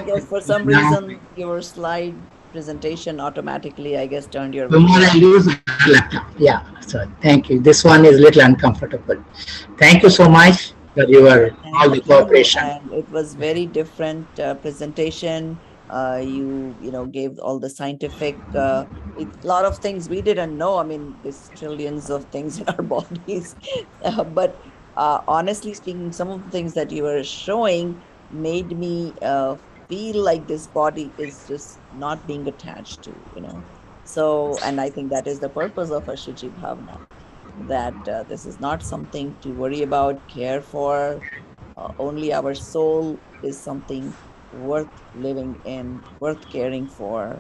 guess for some reason your slide presentation automatically, I guess, turned your video. I use laptop. Yeah. So thank you. This one is a little uncomfortable. Thank you so much for your all the cooperation. And it was very different presentation. You gave all the scientific, a lot of things we didn't know. I mean, there's trillions of things in our bodies, but honestly speaking, some of the things that you were showing made me feel like this body is just not being attached to, So, and I think that is the purpose of Ashuchi Bhavana, that this is not something to worry about, care for. Only our soul is something worth living in, worth caring for,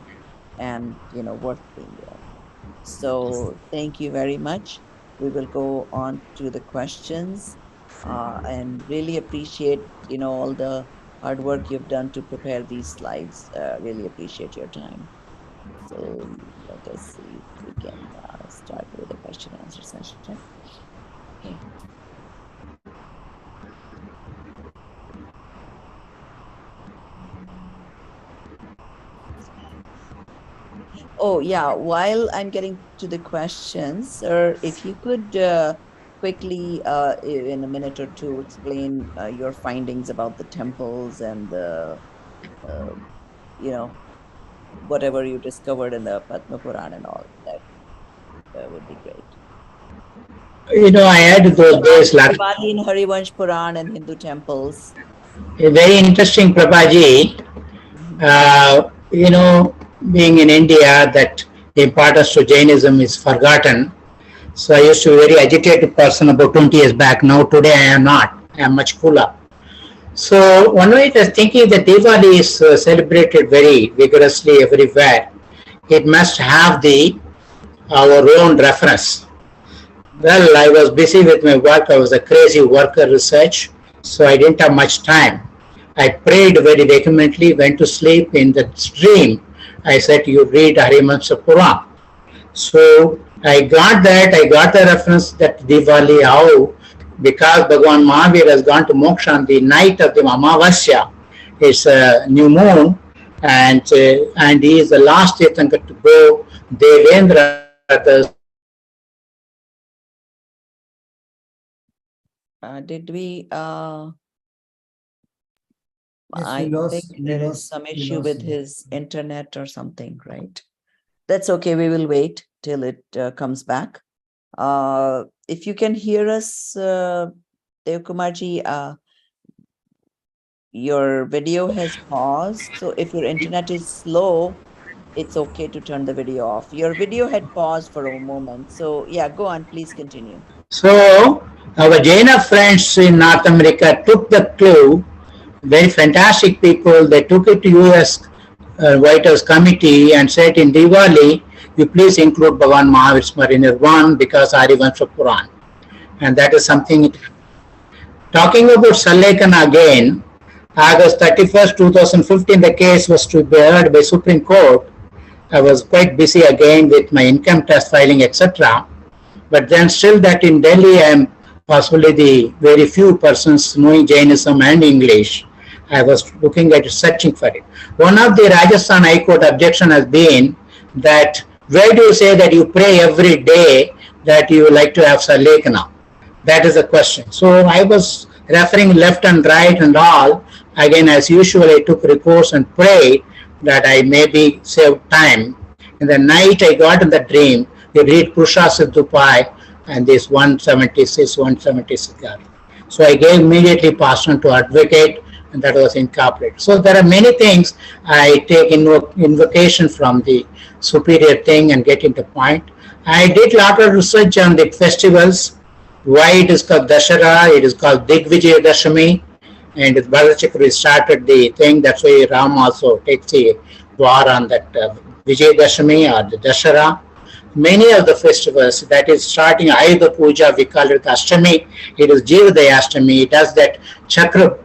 and worth being there. So thank you very much. We will go on to the questions, and really appreciate all the hard work you've done to prepare these slides. Really appreciate your time. So let us see if we can start with the question and answer session. Okay. Oh, yeah. While I'm getting to the questions, sir, if you could quickly, in a minute or two, explain your findings about the temples and the, whatever you discovered in the Padma Puran and all that. Would be great. I had those days. Bali in Harivansh Puran and Hindu temples. Very interesting, Prabhaji. Being in India, that the importance to Jainism is forgotten. So I used to be a very agitated person about 20 years back. Now today I am not. I am much cooler. So one way I was thinking that Diwali is celebrated very vigorously everywhere. It must have our own reference. Well, I was busy with my work. I was a crazy worker research, so I didn't have much time. I prayed very vehemently, went to sleep. In the dream, I said, you read Harivansh Puran. So I got that. I got the reference that Diwali, how because Bhagavan Mahavir has gone to moksha on the night of the Amavasya, it's a new moon, and he is the last Tirthankar to go. Devendra, Did we? Yes, I think there is some issue with his internet or something, right? That's okay. We will wait till it comes back. If you can hear us, Devkumarji, your video has paused. So if your internet is slow, it's okay to turn the video off. Your video had paused for a moment. So yeah, go on, please continue. So our Jaina friends in North America took the clue, very fantastic people. They took it to US White House Committee and said in Diwali, you please include Bhagavan Mahavir Smaranir 1 because Arivansha Puran. And that is something. Talking about Sallekana again, August 31st, 2015, the case was to be heard by Supreme Court. I was quite busy again with my income tax filing, etc. But then still that in Delhi, I am possibly the very few persons knowing Jainism and English. I was looking at it, searching for it. One of the Rajasthan High Court objection has been that where do you say that you pray every day that you like to have Sallekana? That is the question. So I was referring left and right and all. Again, as usual, I took recourse and prayed that I maybe save time. In the night, I got in the dream, you read Purusha Siddhupai and this 176. So I gave immediately passed on to advocate, and that was incorporated. So there are many things I take invocation from the superior thing and get into point. I did a lot of research on the festivals, why it is called Dashara, it is called Digvijaya Dashami, and Bharatchakri started the thing, that's why Ram also takes the war on that Vijay Dashami or the Dashara. Many of the festivals, that is starting Ayudha Puja, we call it Ashtami, it is Jivadaya Ashtami, it does that Chakra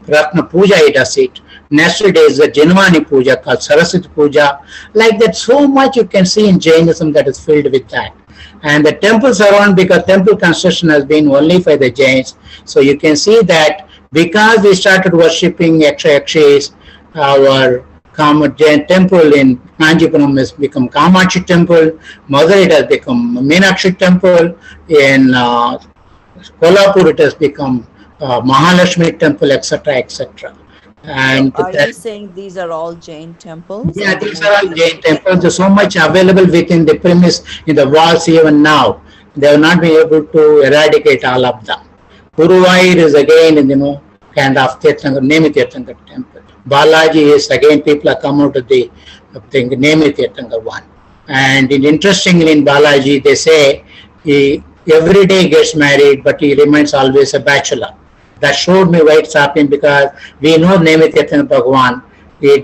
Ratna Puja, it does it. Next day is the Janvani Puja called Saraswati Puja. Like that, so much you can see in Jainism that is filled with that. And the temples around, because temple construction has been only for the Jains. So you can see that because we started worshipping Yakshas, our Jain temple in Kanjipuram has become Kamachi temple, Madurai it has become Meenakshi temple, in Kolhapur it has become Mahalakshmi temple, etc., etc. And so are you saying these are all Jain temples? Yeah, these are all Jain temples. There's so much available within the premise in the walls even now. They have not been able to eradicate all of them. Guruvayur is again, kind of Nemi Tirthankar temple. Balaji is again, people are come out of the Nemi Tirthankar one. And interestingly in Balaji, they say he every day gets married, but he remains always a bachelor. That showed me why it's happening, because we know Nemi Tirthankar Bhagavan, he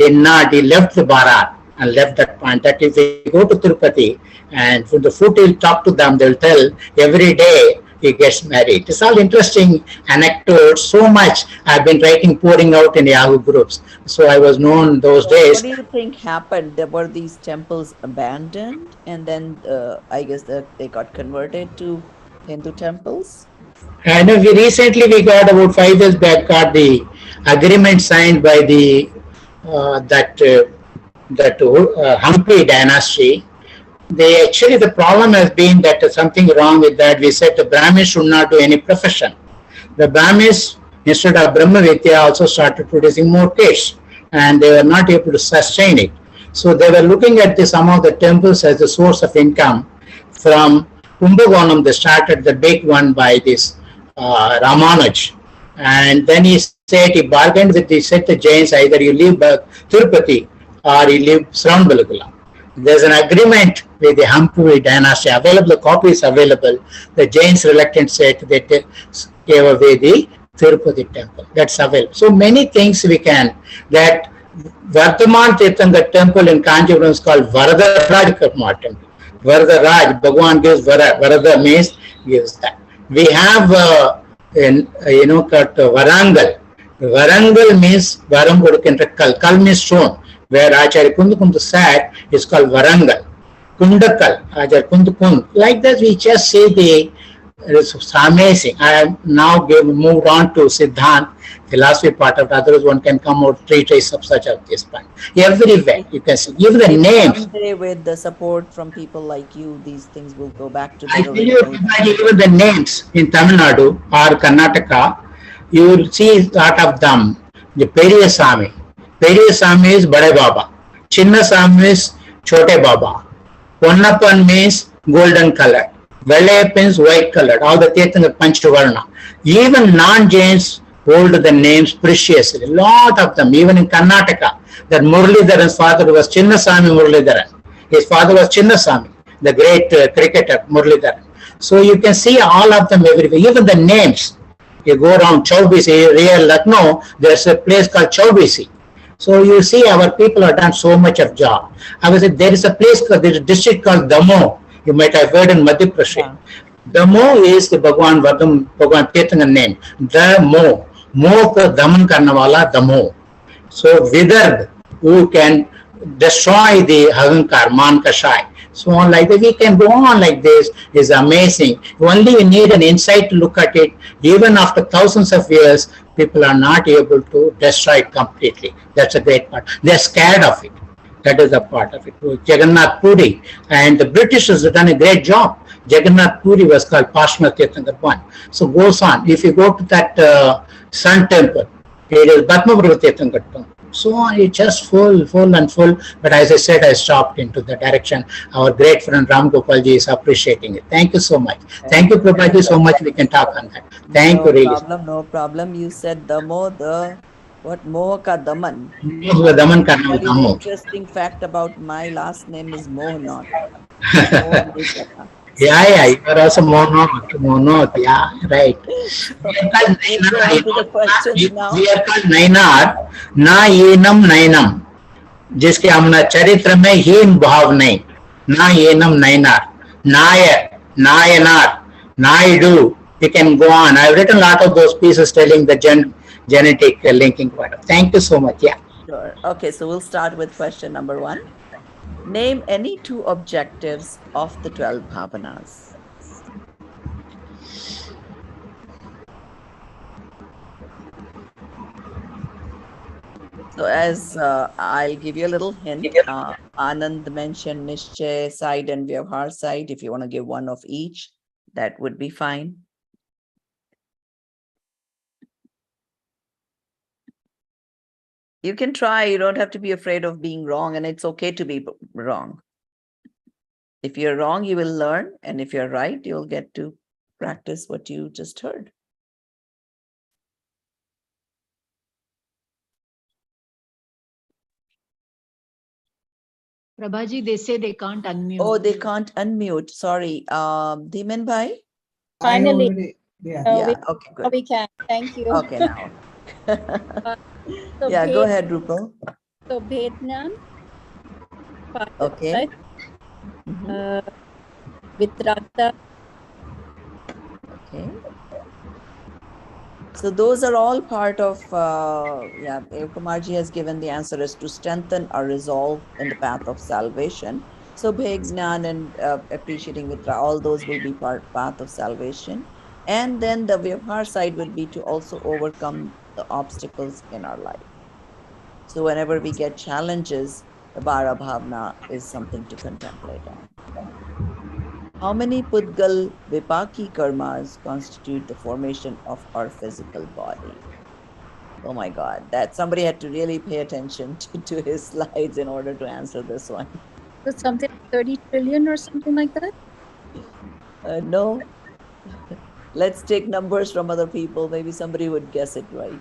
left the Bharat and left that point. That if we go to Tirupati and from the foot he'll talk to them, they'll tell every day he gets married. It's all interesting anecdotes, so much I've been writing, pouring out in Yahoo groups. So I was known those days. What do you think happened? Were these temples abandoned and then I guess they got converted to Hindu temples? I know we got about 5 years back, got the agreement signed by the Hampi dynasty. The problem has been that there's something wrong with that. We said the Brahmins should not do any profession. The Brahmins, instead of Brahma Vidya, also started producing more kids, and they were not able to sustain it. So they were looking at some of the temples as a source of income. From Kumbakonam, they started the big one by this Ramanuj. And then he said, he bargained with the Jains, either you leave Tirupati or you leave Sravanbeлагula. There's an agreement with the Hampi dynasty available, the copy is available. The Jains reluctant said they gave away the Tirupati temple. That's available. So many things we can, that Vardhaman Tirthankar temple in Kanjipuram is called Varadaraj temple. Varadaraj, Bhagavan gives Varada means gives that. We have Varangal. Varangal means Varam Kodukendra Kal. Kal means stone. Where Acharya Kundu sat is called Varangal. Kundakal, Acharya Kundu. Like that, we just say the It's amazing. I have now moved on to Siddhant, philosophy part of it. Otherwise, one can come out treatise of such of this point. Everywhere you can see, even the Maybe names. someday with the support from people like you, these things will go back to I their tell you, original. even the names in Tamil Nadu or Karnataka, you will see a lot of them. The Periyasamy. Periyasamy is Bade Baba. Chinnasamy is Chote Baba. Ponnappan means golden colored. Velayappan means white colored. All the Tirthanga Panchvarna. Even non-Jains hold the names preciously. Lot of them, even in Karnataka. That Muralidharan's father was Chinnasamy Muralidharan. His father was Chinnasamy, the great cricketer Muralidharan. So you can see all of them everywhere. Even the names. You go around Chaubisi, real Lucknow, there's a place called Chaubisi. So you see our people have done so much of job. I was there is a place called, there is a district called Damo. You might have heard in Madhya Pradesh. Yeah. Damo is the Bhagwan Vadam, Bhagwan Tirthanga name. Damo. Mo ka daman karne wala Damo. So Vidarbh, who can destroy the Hankar, Man Kashai. So on like that, we can go on like this. Is amazing. Only you need an insight to look at it. Even after thousands of years, people are not able to destroy it completely. That's a great part. They're scared of it. That is a part of it. Jagannath Puri and the British has done a great job. Jagannath Puri was called Pashma Tirthankar one. So goes on. If you go to that Sun Temple, it is Batmavrata Tirthankar temple. So on, it's just full and full. But as I said, I stopped into the direction. Our great friend Ram Gopalji is appreciating it. Thank you so much. Thank you, Prabhaji, so much. We can talk on that. Thank you, really. No problem. You said Damo, what Moh ka Daman. Daman karna Very Damo. interesting fact about my last name is Moh not. Yeah, you are also mono, yeah, right. We are called Nainar, na yenam nainam, जिसके हमने चरित्र में हीन भाव नहीं, ना येनम नैनार, नाय, Nayanar, Naidu. You can go on. I've written a lot of those pieces telling the genetic linking part. Thank you so much. Yeah. Sure. Okay, so we'll start with question number 1. Name any 2 objectives of the 12 bhavanas. So as I'll give you a little hint, Anand mentioned Nishchay side and Vyavhar side. If you want to give one of each, that would be fine. You can try, you don't have to be afraid of being wrong, and it's okay to be wrong. If you're wrong, you will learn, and if you're right, you'll get to practice what you just heard. Prabhaji, they say they can't unmute. Oh, they can't unmute. Sorry. Dhiman bhai? Finally, Yeah, okay, now good. we can. Thank you. Okay, now. So Yeah, go ahead, Rupal. So Bhetnan, Okay. right? Vitrata. Okay. So those are all part of, Kumarji has given the answer is to strengthen our resolve in the path of salvation. So Bhegnan and appreciating Vitra, all those will be path of salvation. And then the Vyavhar side would be to also overcome the obstacles in our life. So whenever we get challenges, the Bara Bhavna is something to contemplate on. How many Pudgal Vipaki karmas constitute the formation of our physical body? Oh my God, that somebody had to really pay attention to his slides in order to answer this one. So something 30 trillion or something like that? No. Let's take numbers from other people. Maybe somebody would guess it right.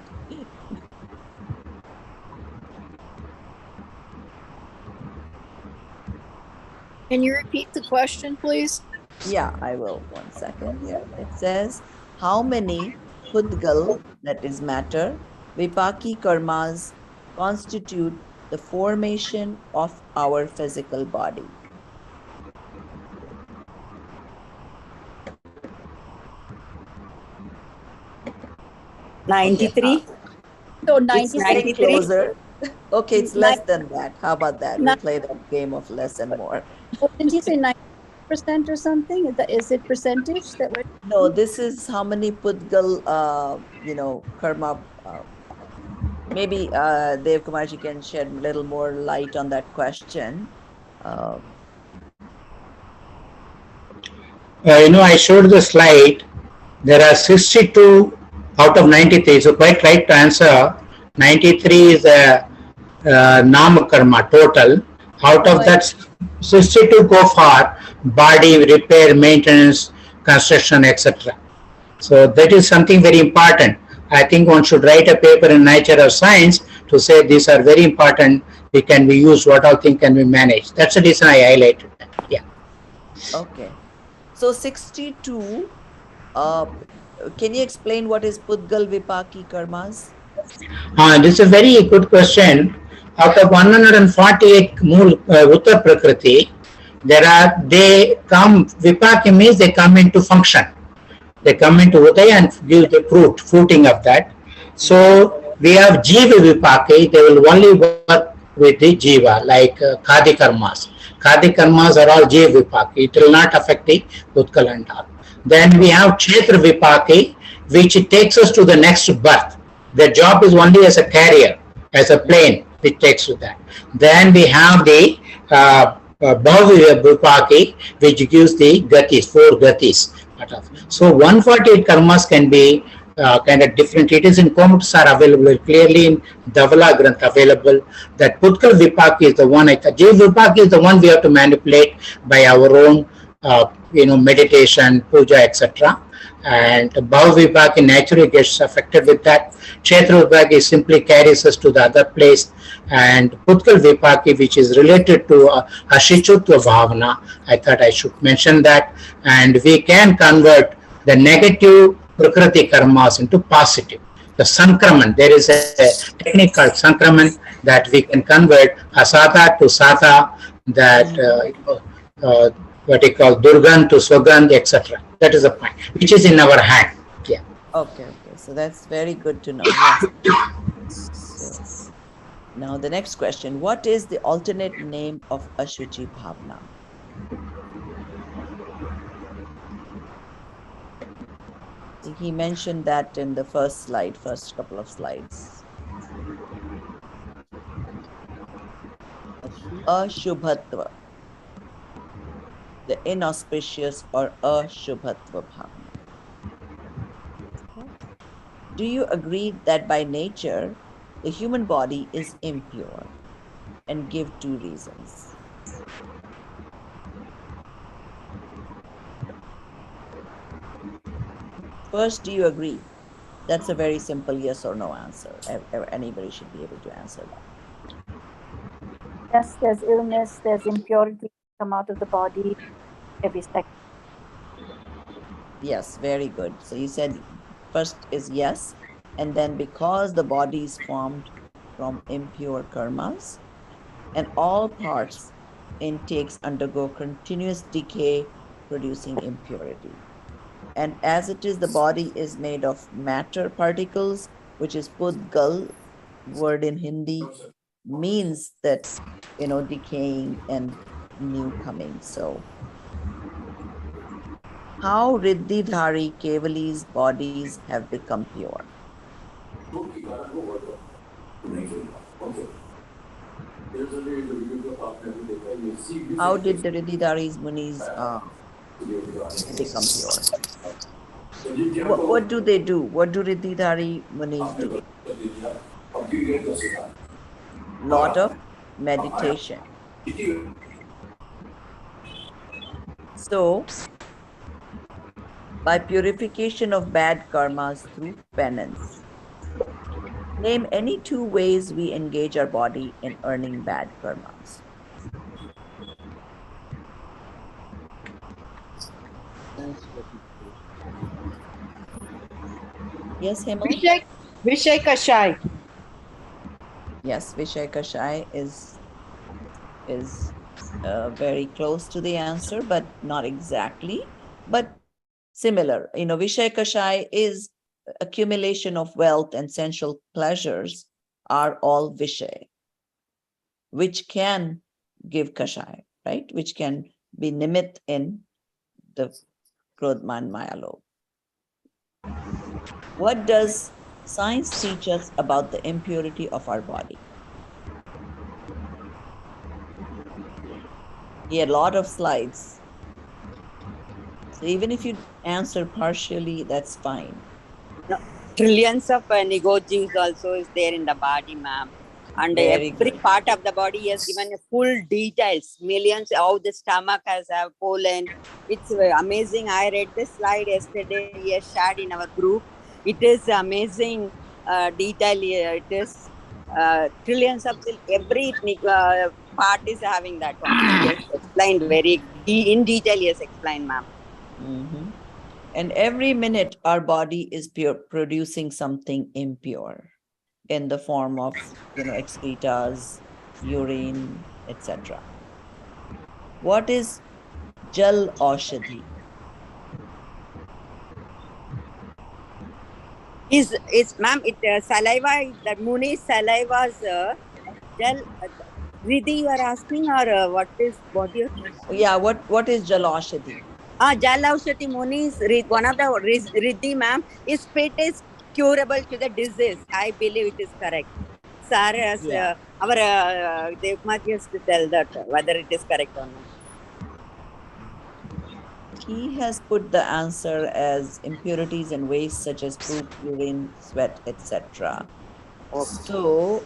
Can you repeat the question, please? Yeah, I will. 1 second here. It says, how many Pudgal, that is matter, Vipaki karmas constitute the formation of our physical body? $93. So It's 96. getting 93. closer. Okay, it's less than that. How about that? We'll play that game of less and more. Oh, didn't you say 9? 30% or something? Is it percentage that we're? No, this is how many Pudgal, karma. Maybe Dev Kumarji can shed a little more light on that question. I showed the slide. There are 62 out of 93. So quite right to answer. 93 is the Nama Karma total. Out of that, 62 go for body repair, maintenance, construction, etc. So that is something very important. I think one should write a paper in Nature or Science to say these are very important. They can be used. What all things can be managed. That's the reason I highlighted that. Yeah. Okay. So 62, can you explain what is Pudgal Vipaki Karmas? This is a very good question. Out of 148 Uttar Prakriti, they come, Vipaki means they come into function. They come into Udaya and give the fruiting of that. So we have Jiva Vipaki, they will only work with the Jiva, like Kadi Karmas. Kadi Karmas are all Jiva Vipaki, it will not affect the Utkal and all. Then we have Kshetra Vipaki, which takes us to the next birth. Their job is only as a carrier, as a plane, which takes to that. Then we have the Bhavi Vipaki, which gives the Gatis, 4 Gatis. So 148 karmas can be kind of different. It is in Komutsar available, clearly in Dhavala Granth available. That Putkal Vipaki is the one, Jiv Vipaki is the one we have to manipulate by our own, meditation, puja, etc. And Bhav Vipaki naturally gets affected with that. Kshetra Vipaki simply carries us to the other place. And Putkal Vipaki, which is related to Ashichutva Bhavana, I thought I should mention that. And we can convert the negative Prakriti karmas into positive. The Sankraman, there is a technique called Sankraman that we can convert Asata to Sata, that what you call Durgan to Swagandh, etc. That is the point, which is in our hand. Yeah. Okay. So that's very good to know. Yes. So, now the next question, what is the alternate name of Ashuchi Bhavna? I think he mentioned that in the first couple of slides. Ashubhatva, the inauspicious or Ashubhatva Bhavna. Do you agree that by nature, the human body is impure? And give 2 reasons. First, do you agree? That's a very simple yes or no answer. Anybody should be able to answer that. Yes, there's illness, there's impurity come out of the body every second. Yes, very good. So you said first is yes, and then because the body is formed from impure karmas, and all parts intakes undergo continuous decay, producing impurity. And as it is, the body is made of matter particles, which is Pudgal, word in Hindi, means that, decaying and new coming. So how Riddhidhari Kevali's bodies have become pure? How did the Riddhidhari's Munis become pure? What do they do? What do Riddhidhari Munis do? Lot of meditation. So, by purification of bad karmas through penance, name any 2 ways we engage our body in earning bad karmas. Yes, Hemal? Vishay Kashai. Yes, Vishay Kashai is very close to the answer, but not exactly, but similar. Vishay Kashai is accumulation of wealth and sensual pleasures are all Vishay, which can give Kashai, right? Which can be nimit in the Krodman Maya lobe. What does science teach us about the impurity of our body? He had a lot of slides. So even if you answer partially, that's fine. No, trillions of nego genes also is there in the body, ma'am. And Very every good. part of the body has given a full details. Millions, how the stomach has a colon. It's amazing. I read this slide yesterday. We have shared in our group. It is amazing detail. It is trillions of every part is having that one. He has explained very in detail. He has explained, ma'am. Mhm. And every minute, our body is producing something impure in the form of, excretas, urine, etc. What is Jal Aushadhi? Is ma'am, it saliva, that Muni's saliva's gel, Riddhi, you are asking, or what your question? Yeah, what is Jal Aushadhi? Jal Aushati Muni's, one of the Riddhi, ma'am, his spit is curable to the disease. I believe it is correct. Sir, Yeah. our Devkumar just to tell that whether it is correct or not. He has put the answer as impurities and waste such as poop, urine, sweat, etc. So,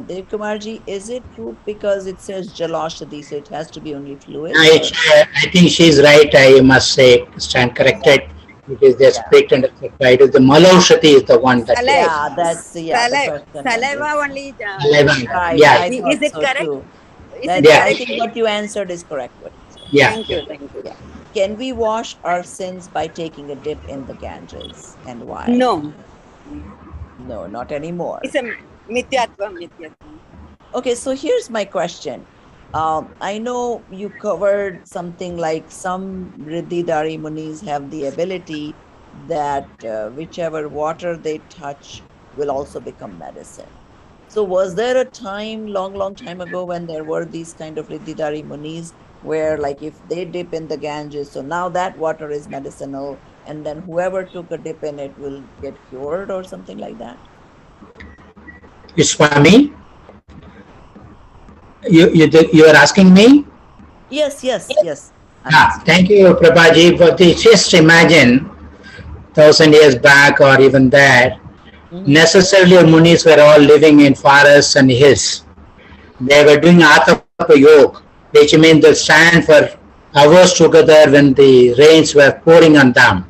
Dev Kumarji, is it true because it says Jalaushadhi, so it has to be only fluids? Or? I think she's right. I must say, stand corrected. It is the Yeah. split and etc. It is the Malaushati is the one that is. Yeah, that's the question. Saliva only. Right, Yeah, I Is thought it so correct? too. Is it I yeah, correct? think what you answered is correct. What you said. yeah. Thank you. Thank you. Yeah. Can we wash our sins by taking a dip in the Ganges, and why? No, No, not anymore. it's a mithyatvam. Okay, so here's my question. I know you covered something like some Riddhidari Munis have the ability that whichever water they touch will also become medicine. So was there a time, long time ago, when there were these kind of Riddhidari Munis where like if they dip in the Ganges, so now that water is medicinal, and then whoever took a dip in it will get cured or something like that? It's for me. You are asking me? Yes. I'm asking. Thank you, Prabhaji, for this. Just imagine 1,000 years back or even that. Mhm. Necessarily, Munis were all living in forests and hills. They were doing Atapa Yoga, which means they stand for hours together when the rains were pouring on them.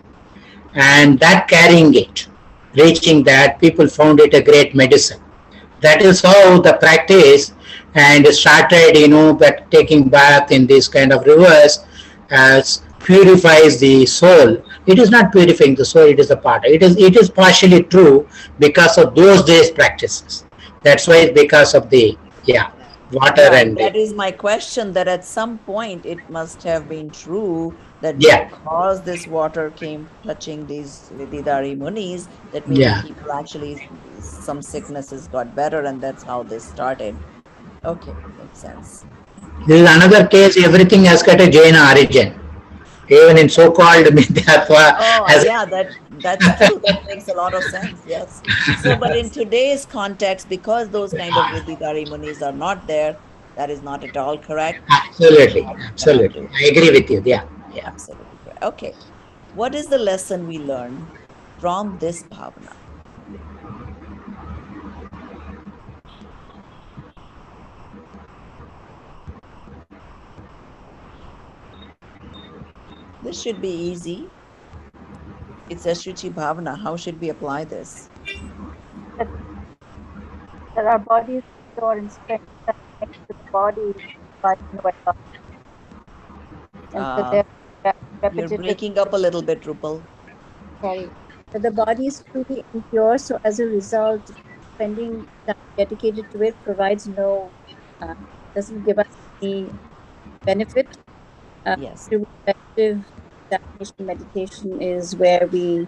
And that carrying it, reaching that, people found it a great medicine. That is how the practice and started, that taking bath in these kind of rivers as purifies the soul. It is not purifying the soul, it is a part. It is partially true because of those days practices. That's why it's because of the water Right. and That is my question, that at some point it must have been true that yeah, because this water came touching these Vididari Munis, that maybe yeah. people actually, some sicknesses got better, and that's how this started. Okay, makes sense. This is another case, everything has got a Jaina origin. Even in so-called Midhyatva Oh, has yeah, that's true. That makes a lot of sense. Yes. So, but in today's context, because those kind of Vididari Munis are not there, that is not at all correct. absolutely, That we cannot absolutely. do. I agree with you. Yeah, yeah. Absolutely correct. Okay. What is the lesson we learn from this bhavana? This should be easy. It's a Shuchi bhavana. How should we apply this? That our body is pure and strength that connects to the body by Noah. And so Uh, they're you're repetitive. breaking up a little bit, Rupal. Sorry. So the body is truly impure. So as a result, spending time dedicated to it provides doesn't give us any benefit. Yes. Through repetitive examination meditation is where we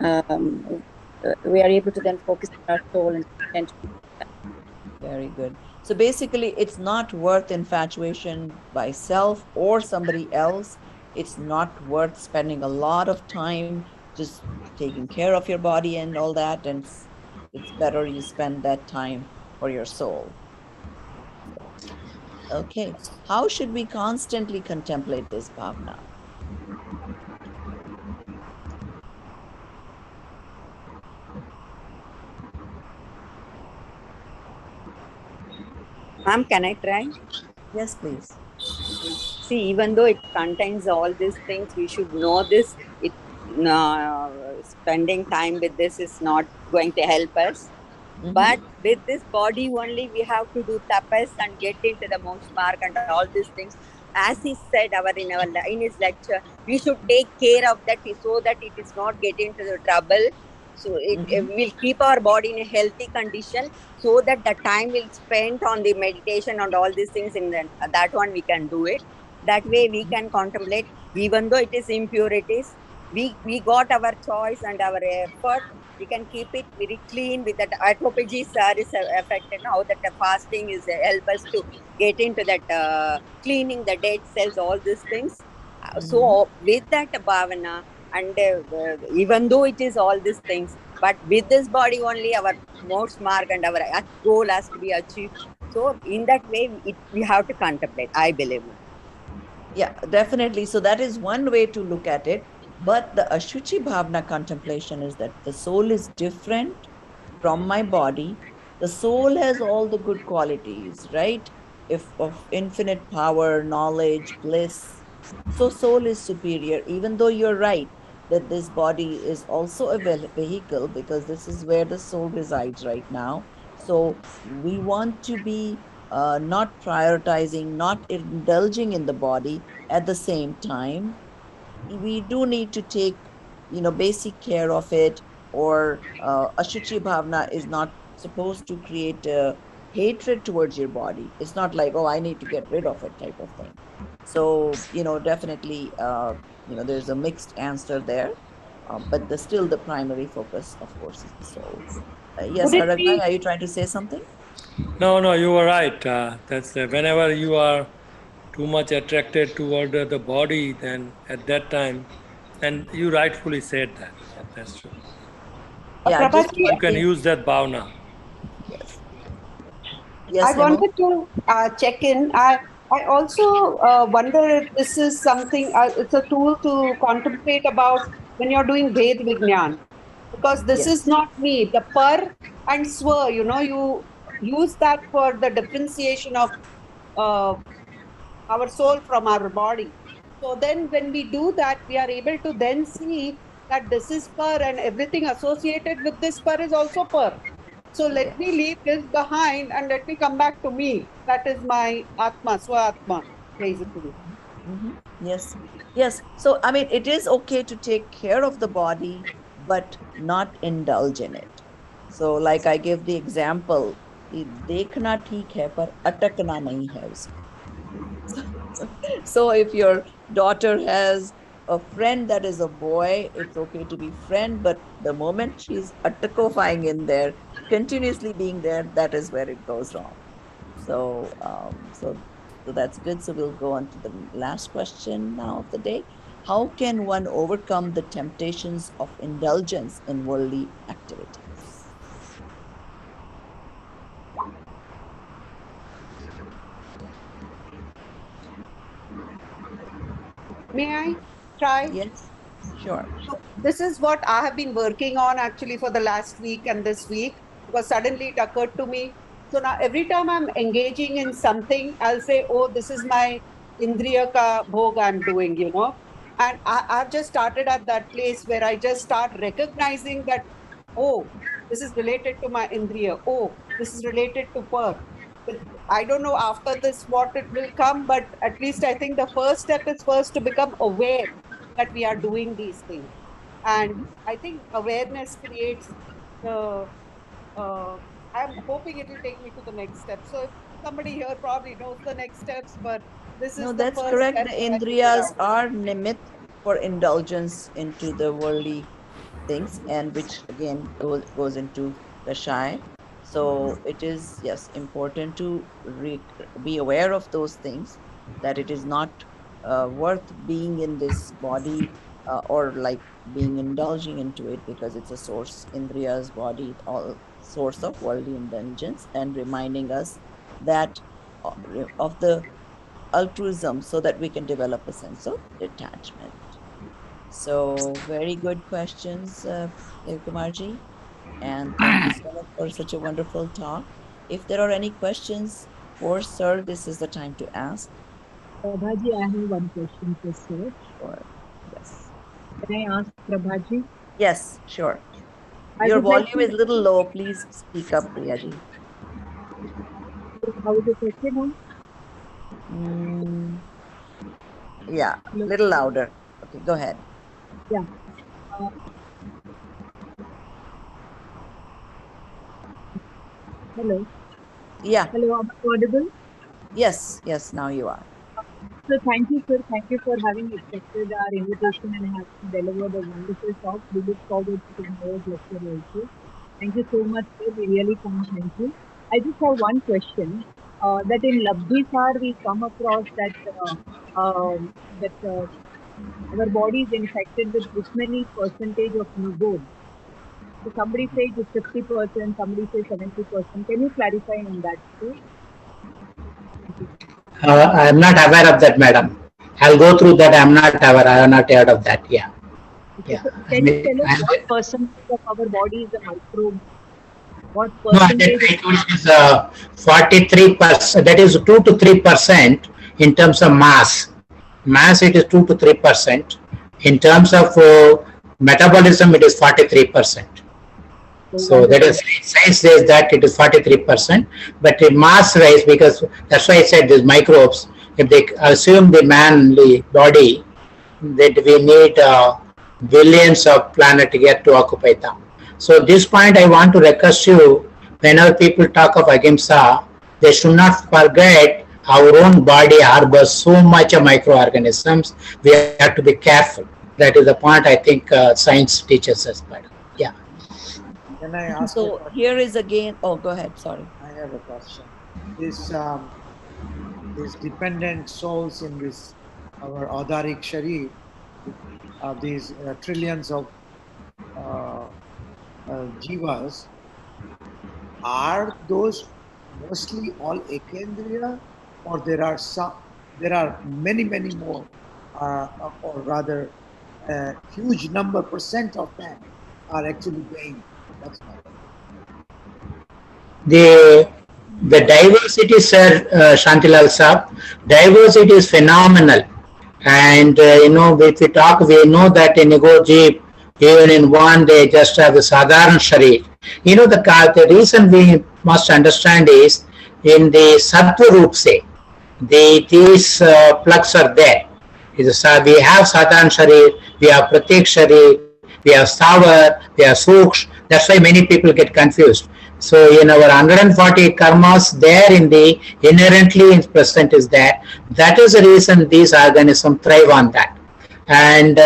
are able to then focus on our soul and attention. Very good. So basically, it's not worth infatuation by self or somebody else. It's not worth spending a lot of time just taking care of your body and all that. And it's better you spend that time for your soul. Okay. How should we constantly contemplate this bhavna? Ma'am, can I try? Yes, please. See, even though it contains all these things, we should know this. It spending time with this is not going to help us. But with this body only, we have to do tapas and get into the moksha mark and all these things. As he said, in his lecture, we should take care of that so that it is not get into the trouble. So it will keep our body in a healthy condition, so that the time will spent on the meditation and all these things. In that one, we can do it. That way, we can contemplate, even though it is impurities. We got our choice and our effort, we can keep it very clean with that autophagy is affected now that the fasting is help us to get into that cleaning the dead cells, all these things. So with that bhavana, and even though it is all these things, but with this body only our most mark and our goal has to be achieved. So in that way we have to contemplate, I believe. Yeah, definitely. So that is one way to look at it. But the Ashuchi Bhavna contemplation is that the soul is different from my body. The soul has all the good qualities, right? If of infinite power, knowledge, bliss. So soul is superior, even though you're right that this body is also a vehicle, because this is where the soul resides right now. So we want to be not prioritizing, not indulging in the body. At the same time, we do need to take, basic care of it. Or Ashuchi Bhavna is not supposed to create a hatred towards your body. It's not like, oh, I need to get rid of it type of thing. So, definitely, there's a mixed answer there. But still the primary focus, of course, is the soul. Yes, Would it Aragai, be are you trying to say something? No, you are right. That's whenever you are too much attracted toward the body, then at that time, and you rightfully said that. Yeah, that's true. Yeah, just Prabhaji, You one can thing. use that bhavna. Yes. I Yes, Hemo. wanted to check in. I also wonder if this is something, it's a tool to contemplate about when you're doing Ved Vignan. Because this is Yes. not me. The par and swa, you use that for the differentiation of uh, our soul from our body. So then when we do that, we are able to then see that this is par and everything associated with this par is also par. So let me Yes. leave this behind and let me come back to me. That is my Atma, Swa-Atma, basically. Yes. Yes. So, I mean, it is okay to take care of the body, but not indulge in it. So, like I give the example, कि देखना ठीक है पर अटकना नहीं है उसमें. So if your daughter has a friend that is a boy, it's okay to be friend, but the moment she's atakofying in there, continuously being there, that is where it goes wrong. So that's good. So we'll go on to the last question now of the day. How can one overcome the temptations of indulgence in worldly activities? May I try? Yes, sure. So this is what I have been working on actually for the last week and this week, because suddenly it occurred to me. So now every time I'm engaging in something, I'll say, oh, this is my Indriya ka bhog I'm doing. And I've just started at that place where I just start recognizing that, oh, this is related to my Indriya. Oh, this is related to Par. I don't know after this what it will come, but at least I think the first step is first to become aware that we are doing these things. And I think awareness creates the, uh, I'm hoping it will take me to the next step. So if somebody here probably knows the next steps, but this No, is the that's first correct. step The that I figured Indriyas out. are nimit for indulgence into the worldly things, and which again goes into the shy. So it is, yes, important to be aware of those things, that it is not worth being in this body, or like being indulging into it, because it's a source, Indriya's body, all source of worldly indulgence, and reminding us that of the altruism, so that we can develop a sense of detachment. So very good questions, Dev Kumarji. And thank you so much for such a wonderful talk. If there are any questions for Sir, this is the time to ask. Prabhaji, I have one question for sir. Or yes. Can I ask Prabhaji? Yes, sure. I Your would like volume is a little low. Please speak up, Priyaji. How is it okay now? Yeah, a Hello? little louder. Okay, go ahead. Yeah. Hello. Yeah. Hello, am I audible? Yes, yes, now you are. So thank you, sir. Thank you for having accepted our invitation and having delivered a wonderful talk. We look forward to tomorrow's lecture also. Thank you so much, sir. We really can't thank you. I just have one question. That in Labdhisar we come across that our body is infected with this many percentage of nugod. So somebody says it's 50%, somebody says 70%. Can you clarify on that, sir? I am not aware of that, madam. I'll go through that. I'm not aware. I am not aware of that. Yeah. Yeah. So can you tell us what percentage of our body is a microbe? What percentage? No, I told you is 43%. That is 2 to 3% in terms of mass. Mass, it is 2 to 3%. In terms of metabolism, it is 43%. So that is, science says that it is 43%, but in mass wise, because that's why I said these microbes, if they assume the manly body, that we need billions of planet to get to occupy them. So this point I want to request you, whenever people talk of ahimsa, they should not forget our own body harbors so much of microorganisms. We have to be careful. That is the point I think science teaches us better. Yeah. Can I ask? So here is again. Oh, go ahead. Sorry. I have a question. This dependent souls in this our Adarik Sharif, these trillions of jivas, are those mostly all ekendriya, or there are many more, or rather a huge number percent of them are actually being. That's my question. The diversity, sir, Shantilal Saab, diversity is phenomenal. And if we talk, we know that in Ego Jeep, even in one, they just have the Sadharan Sharif. The reason we must understand is in the Sattva Roop say, these plugs are there. We have Sadharan Sharif, we have Pratik Sharif, we have Stavar, we have Suksh. That's why many people get confused. So in our 140 karmas, there in the inherently present is there. That is the reason these organisms thrive on that. And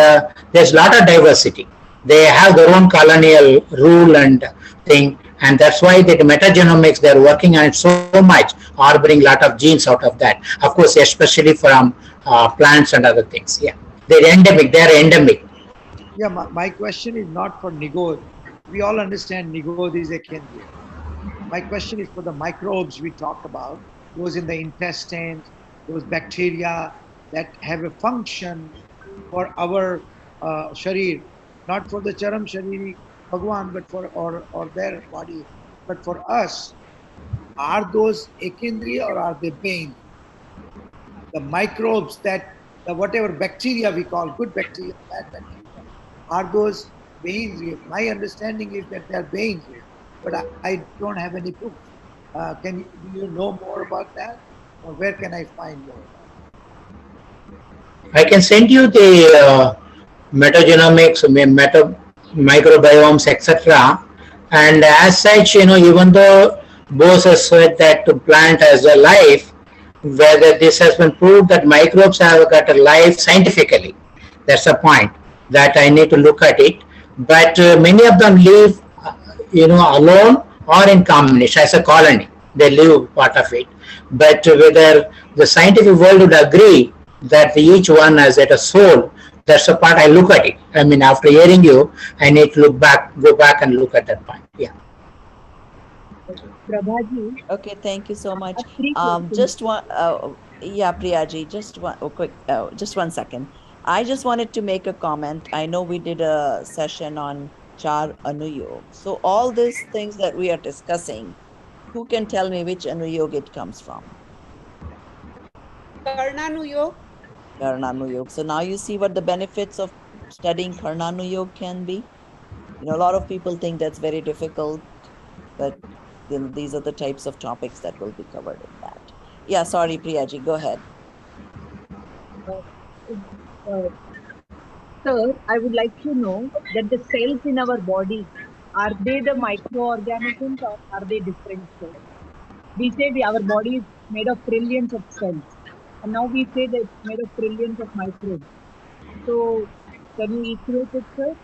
there's a lot of diversity. They have their own colonial rule and thing. And that's why the metagenomics, they're working on it so much, harboring a lot of genes out of that. Of course, especially from plants and other things. Yeah, they're endemic. Yeah, my question is not for Nigod. We all understand Nigod is a Kendriya. My question is for the microbes we talked about, those in the intestines, those bacteria that have a function for our sharir, not for the charam shariri Bhagwan, but for or their body, but for us. Are those ekendriya or are they pain? The microbes that whatever bacteria we call good bacteria, bad bacteria, are those veins? My understanding is that they are veins, but I don't have any proof. Do you know more about that, or where can I find more? I can send you the metagenomics, microbiomes, etc. And as such, even though Bose has said that the plant has a life, whether this has been proved that microbes have got a life scientifically, that's a point that I need to look at it. But many of them live, alone, or in combination as a colony. They live part of it. But whether the scientific world would agree that each one has a soul, that's the part I look at it. I mean, after hearing you, I need to go back and look at that point. Yeah. Prabhaji. Okay, thank you so much. Three questions. Just one, yeah, Priyaji, just 1 second. I just wanted to make a comment. I know we did a session on Char Anuyog. So all these things that we are discussing, who can tell me which Anuyog it comes from? Karnanuyog. Karnanuyog. So now you see what the benefits of studying Karnanuyog can be. You know, a lot of people think that's very difficult, but you know, these are the types of topics that will be covered in that. Yeah, sorry, Priyaji, go ahead. Sir, I would like to know that the cells in our body, are they the microorganisms or are they different cells? We say our body is made of trillions of cells, and now we say that it's made of trillions of microbes. So, can you equate it, sir?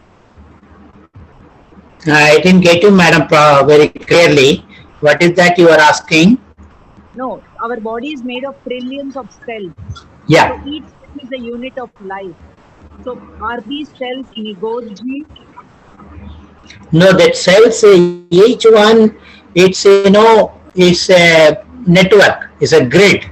I didn't get you, madam, very clearly. What is that you are asking? No, our body is made of trillions of cells. Yeah. So each cell is a unit of life. So are these cells Nigodji? No, that cells, each one, it's, it's a network, it's a grid.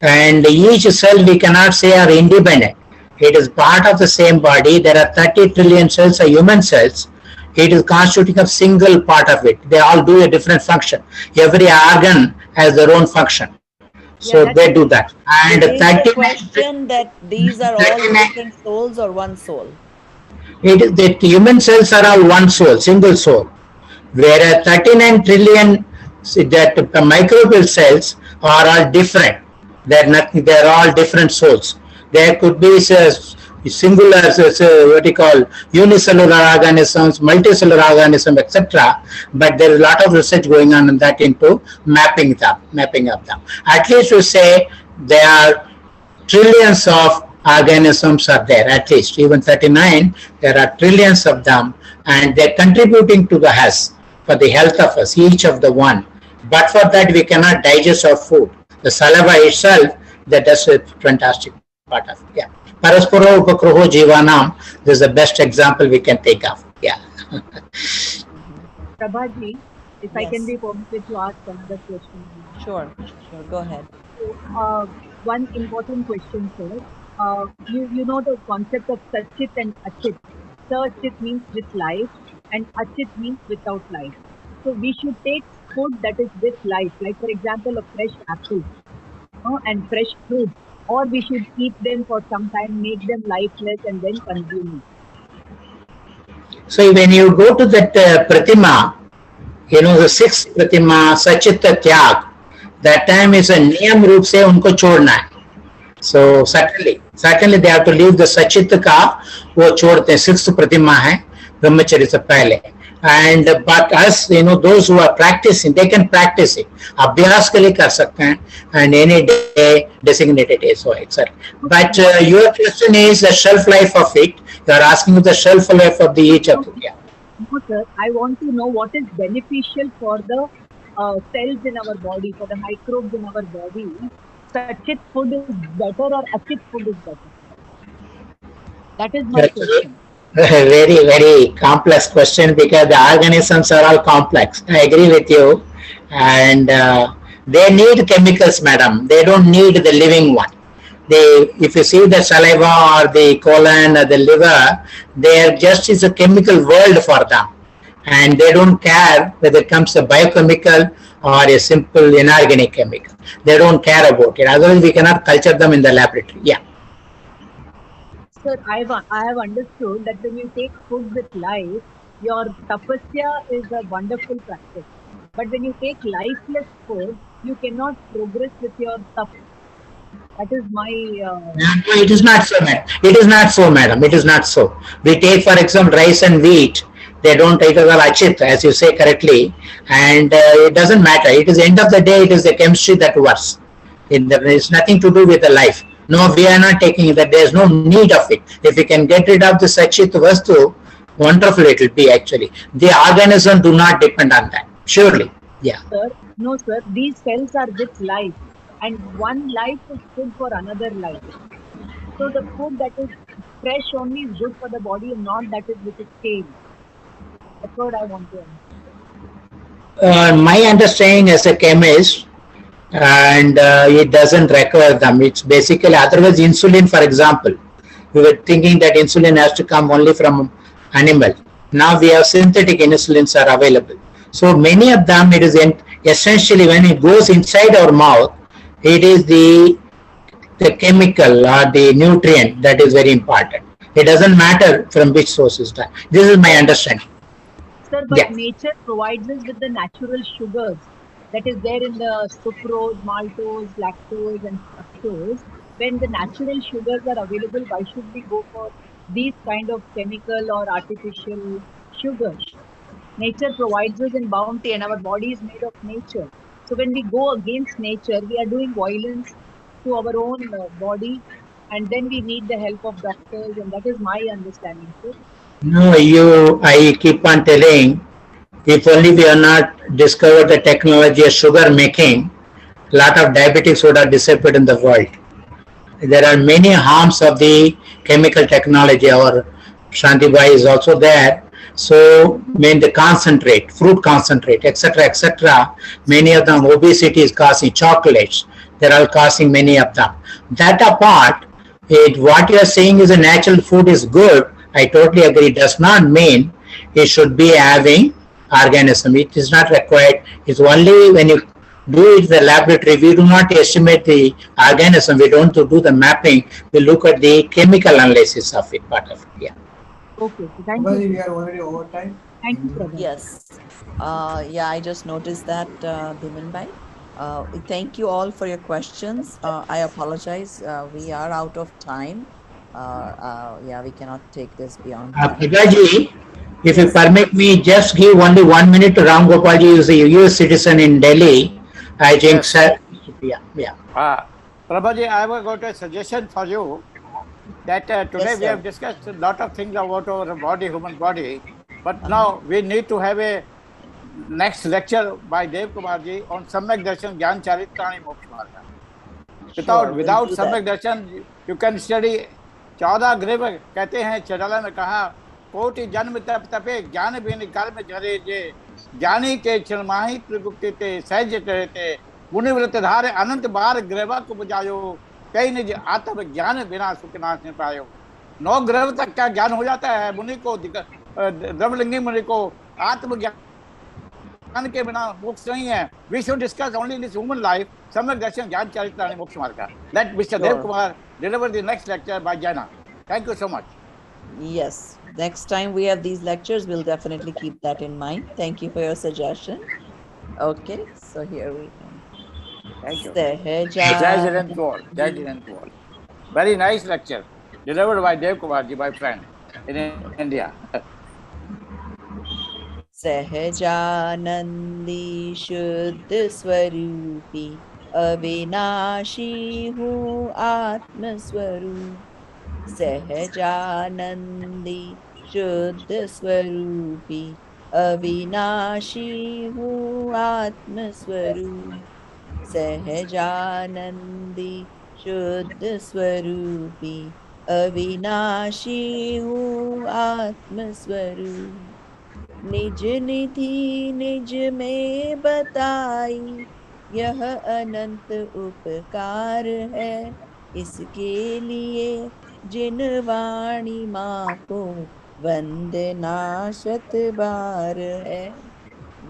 And each cell we cannot say are independent. It is part of the same body. There are 30 trillion cells, are human cells. It is constituting a single part of it. They all do a different function. Every organ has their own function. So Yeah, they do that. And Is the question that these are all different souls or one soul? It is that human cells are all one soul, single soul. Whereas 39 trillion that microbial cells are all different. They're all different souls. There could be singular, what you call unicellular organisms, multicellular organisms, etc. But there is a lot of research going on in that into mapping up them. At least we say there are trillions of organisms are there, at least even 39, there are trillions of them, and they're contributing to the health, for the health of us, each of the one. But for that we cannot digest our food. The saliva itself, that's a fantastic part of it. Yeah. Parasparo upakroho jivanam, this is the best example we can take of. Yeah. Prabhaji, if I can be permitted to ask another question. Sure, go ahead. So, one important question, sir. You know the concept of Sachit and Achit. Sachit means with life and Achit means without life. So we should take food that is with life, like for example a fresh apple and fresh fruit, or we should keep them for some time, make them lifeless and then consume it. So when you go to that Pratima, the sixth Pratima, Sachita Tyag, that time is a niyam roop se unko chodna hai. So certainly they have to leave the Sachit ka, wo chodte, sixth Pratima hai, Brahmacharya se pehle. And but us, those who are practicing, they can practice it. Abhyas ke liye kar sakte hain, and any day designated day, so etc. But your question is the shelf life of it. You are asking the shelf life of the each of it. Yeah. No, sir. I want to know what is beneficial for the cells in our body, for the microbes in our body. Sachit food is better or Achit food is better? That is my question. Very, very complex question, because the organisms are all complex. I agree with you. And they need chemicals, madam. They don't need the living one. If you see the saliva or the colon or the liver, they are just is a chemical world for them. And they don't care whether it comes a biochemical or a simple inorganic chemical. They don't care about it. Otherwise, we cannot culture them in the laboratory. Yeah. Sir, I have understood that when you take food with life, your tapasya is a wonderful practice. But when you take lifeless food, you cannot progress with your tap. That is my... No, it is not so, madam. It is not so, madam. It is not so. We take, for example, rice and wheat. They don't take it all achit, as you say correctly. And it doesn't matter. It is end of the day, it is the chemistry that works. It's nothing to do with the life. No, we are not taking it, that there is no need of it. If we can get rid of the Sachit Vastu, wonderful it will be actually. The organism do not depend on that. Surely. Yeah. Sir, no, sir. These cells are with life, and one life is good for another life. So the food that is fresh only is good for the body, and not that is with its tail. That's what I want to understand. My understanding as a chemist, and it doesn't require them. It's basically, otherwise insulin, for example, we were thinking that insulin has to come only from animal. Now we have synthetic insulins are available. So many of them, it is essentially when it goes inside our mouth, it is the chemical or the nutrient that is very important. It doesn't matter from which source is done. This is my understanding. Sir, but Yeah. nature provides us with the natural sugars that is there in the sucrose, maltose, lactose, and fructose. When the natural sugars are available, why should we go for these kind of chemical or artificial sugars? Nature provides us in bounty, and our body is made of nature. So when we go against nature, we are doing violence to our own body, and then we need the help of doctors, and that is my understanding, sir. No, I keep on telling, if only we have not discovered the technology of sugar making, a lot of diabetics would have disappeared in the world. There are many harms of the chemical technology. Our Shantibai is also there. So, when the concentrate, fruit concentrate, etc., many of them, obesity is causing chocolates. They're all causing many of them. That apart, what you are saying is a natural food is good. I totally agree. It does not mean it should be having organism. It is not required. It's only when you do it in the laboratory, we do not estimate the organism. We don't do the mapping. We look at the chemical analysis of it, part of it. Yeah. Okay, so thank Well, you. we are already over time. Thank you, sir. Yes. Yeah, I just noticed that, Dhiman. Thank you all for your questions. I apologize. We are out of time. Yeah, we cannot take this beyond time. Pragaji, if you Yes. permit me, just give only 1 minute to Ram Gopalji, who is a US citizen in Delhi. I think, Yes. sir. Yeah. Prabhaji, I have got a suggestion for you that today Yes, we have sir. discussed a lot of things about our body, human body, but Uh-huh. now we need to have a next lecture by Dev Kumarji on Samyak Darshan Gyan Charitrani Moksha Marga. Sure, we'll Without do Samyak that. Darshan, you can study 14 गृह कहते हैं चौडाला में कहा कोटि जन्म तप तपे ज्ञान बिन कर्म झरे जे ज्ञानी के क्षणमाही प्रगुप्ति ते सहज रहते मुनि व्रत धारे अनंत बार ग्रह को बुझायो कई निज आत्म ज्ञान बिना सुख नाश नहीं पायो 9 ग्रह तक का ज्ञान हो जाता है मुनि को द्रवलिंगी मुनि को आत्म ज्ञान के बिना मोक्ष नहीं है we should discuss only this human life सम्यक दर्शन ज्ञान चरित्राणि मोक्ष मार्ग let mister Dev Kumar deliver the next lecture by Jana. Thank you so much. Yes. Next time we have these lectures, we'll definitely keep that in mind. Thank you for your suggestion. Okay, so here we go. Thank you. Sahaja. Jai Jiran to all. Jai Jiran to all. Very nice lecture delivered by Dev Kumarji, my friend in India. सहजानंदी शुद्ध स्वरूपी अविनाशी हूँ आत्म स्वरूप सहजानंदी शुद्ध स्वरूपी अविनाशी हूँ आत्म स्वरूप सहजानंदी शुद्ध स्वरूपी अविनाशी हूँ आत्म स्वरूप निज निधि निज में बताई यह अनंत उपकार है इसके लिए जिन वाणी माँ को वंदना शत बार है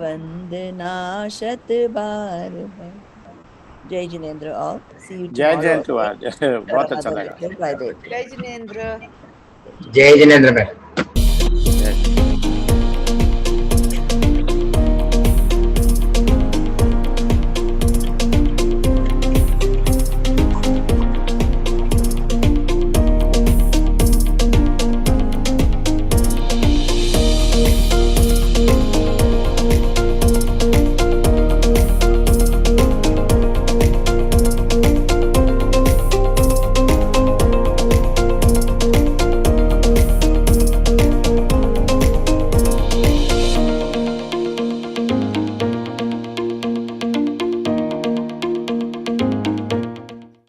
वंदना शत बार है जय जिनेन्द्र ऑल सी यू जय टुमारो जयंत बहुत अच्छा लगा जय जिनेन्द्र Jai Jinendra, madam.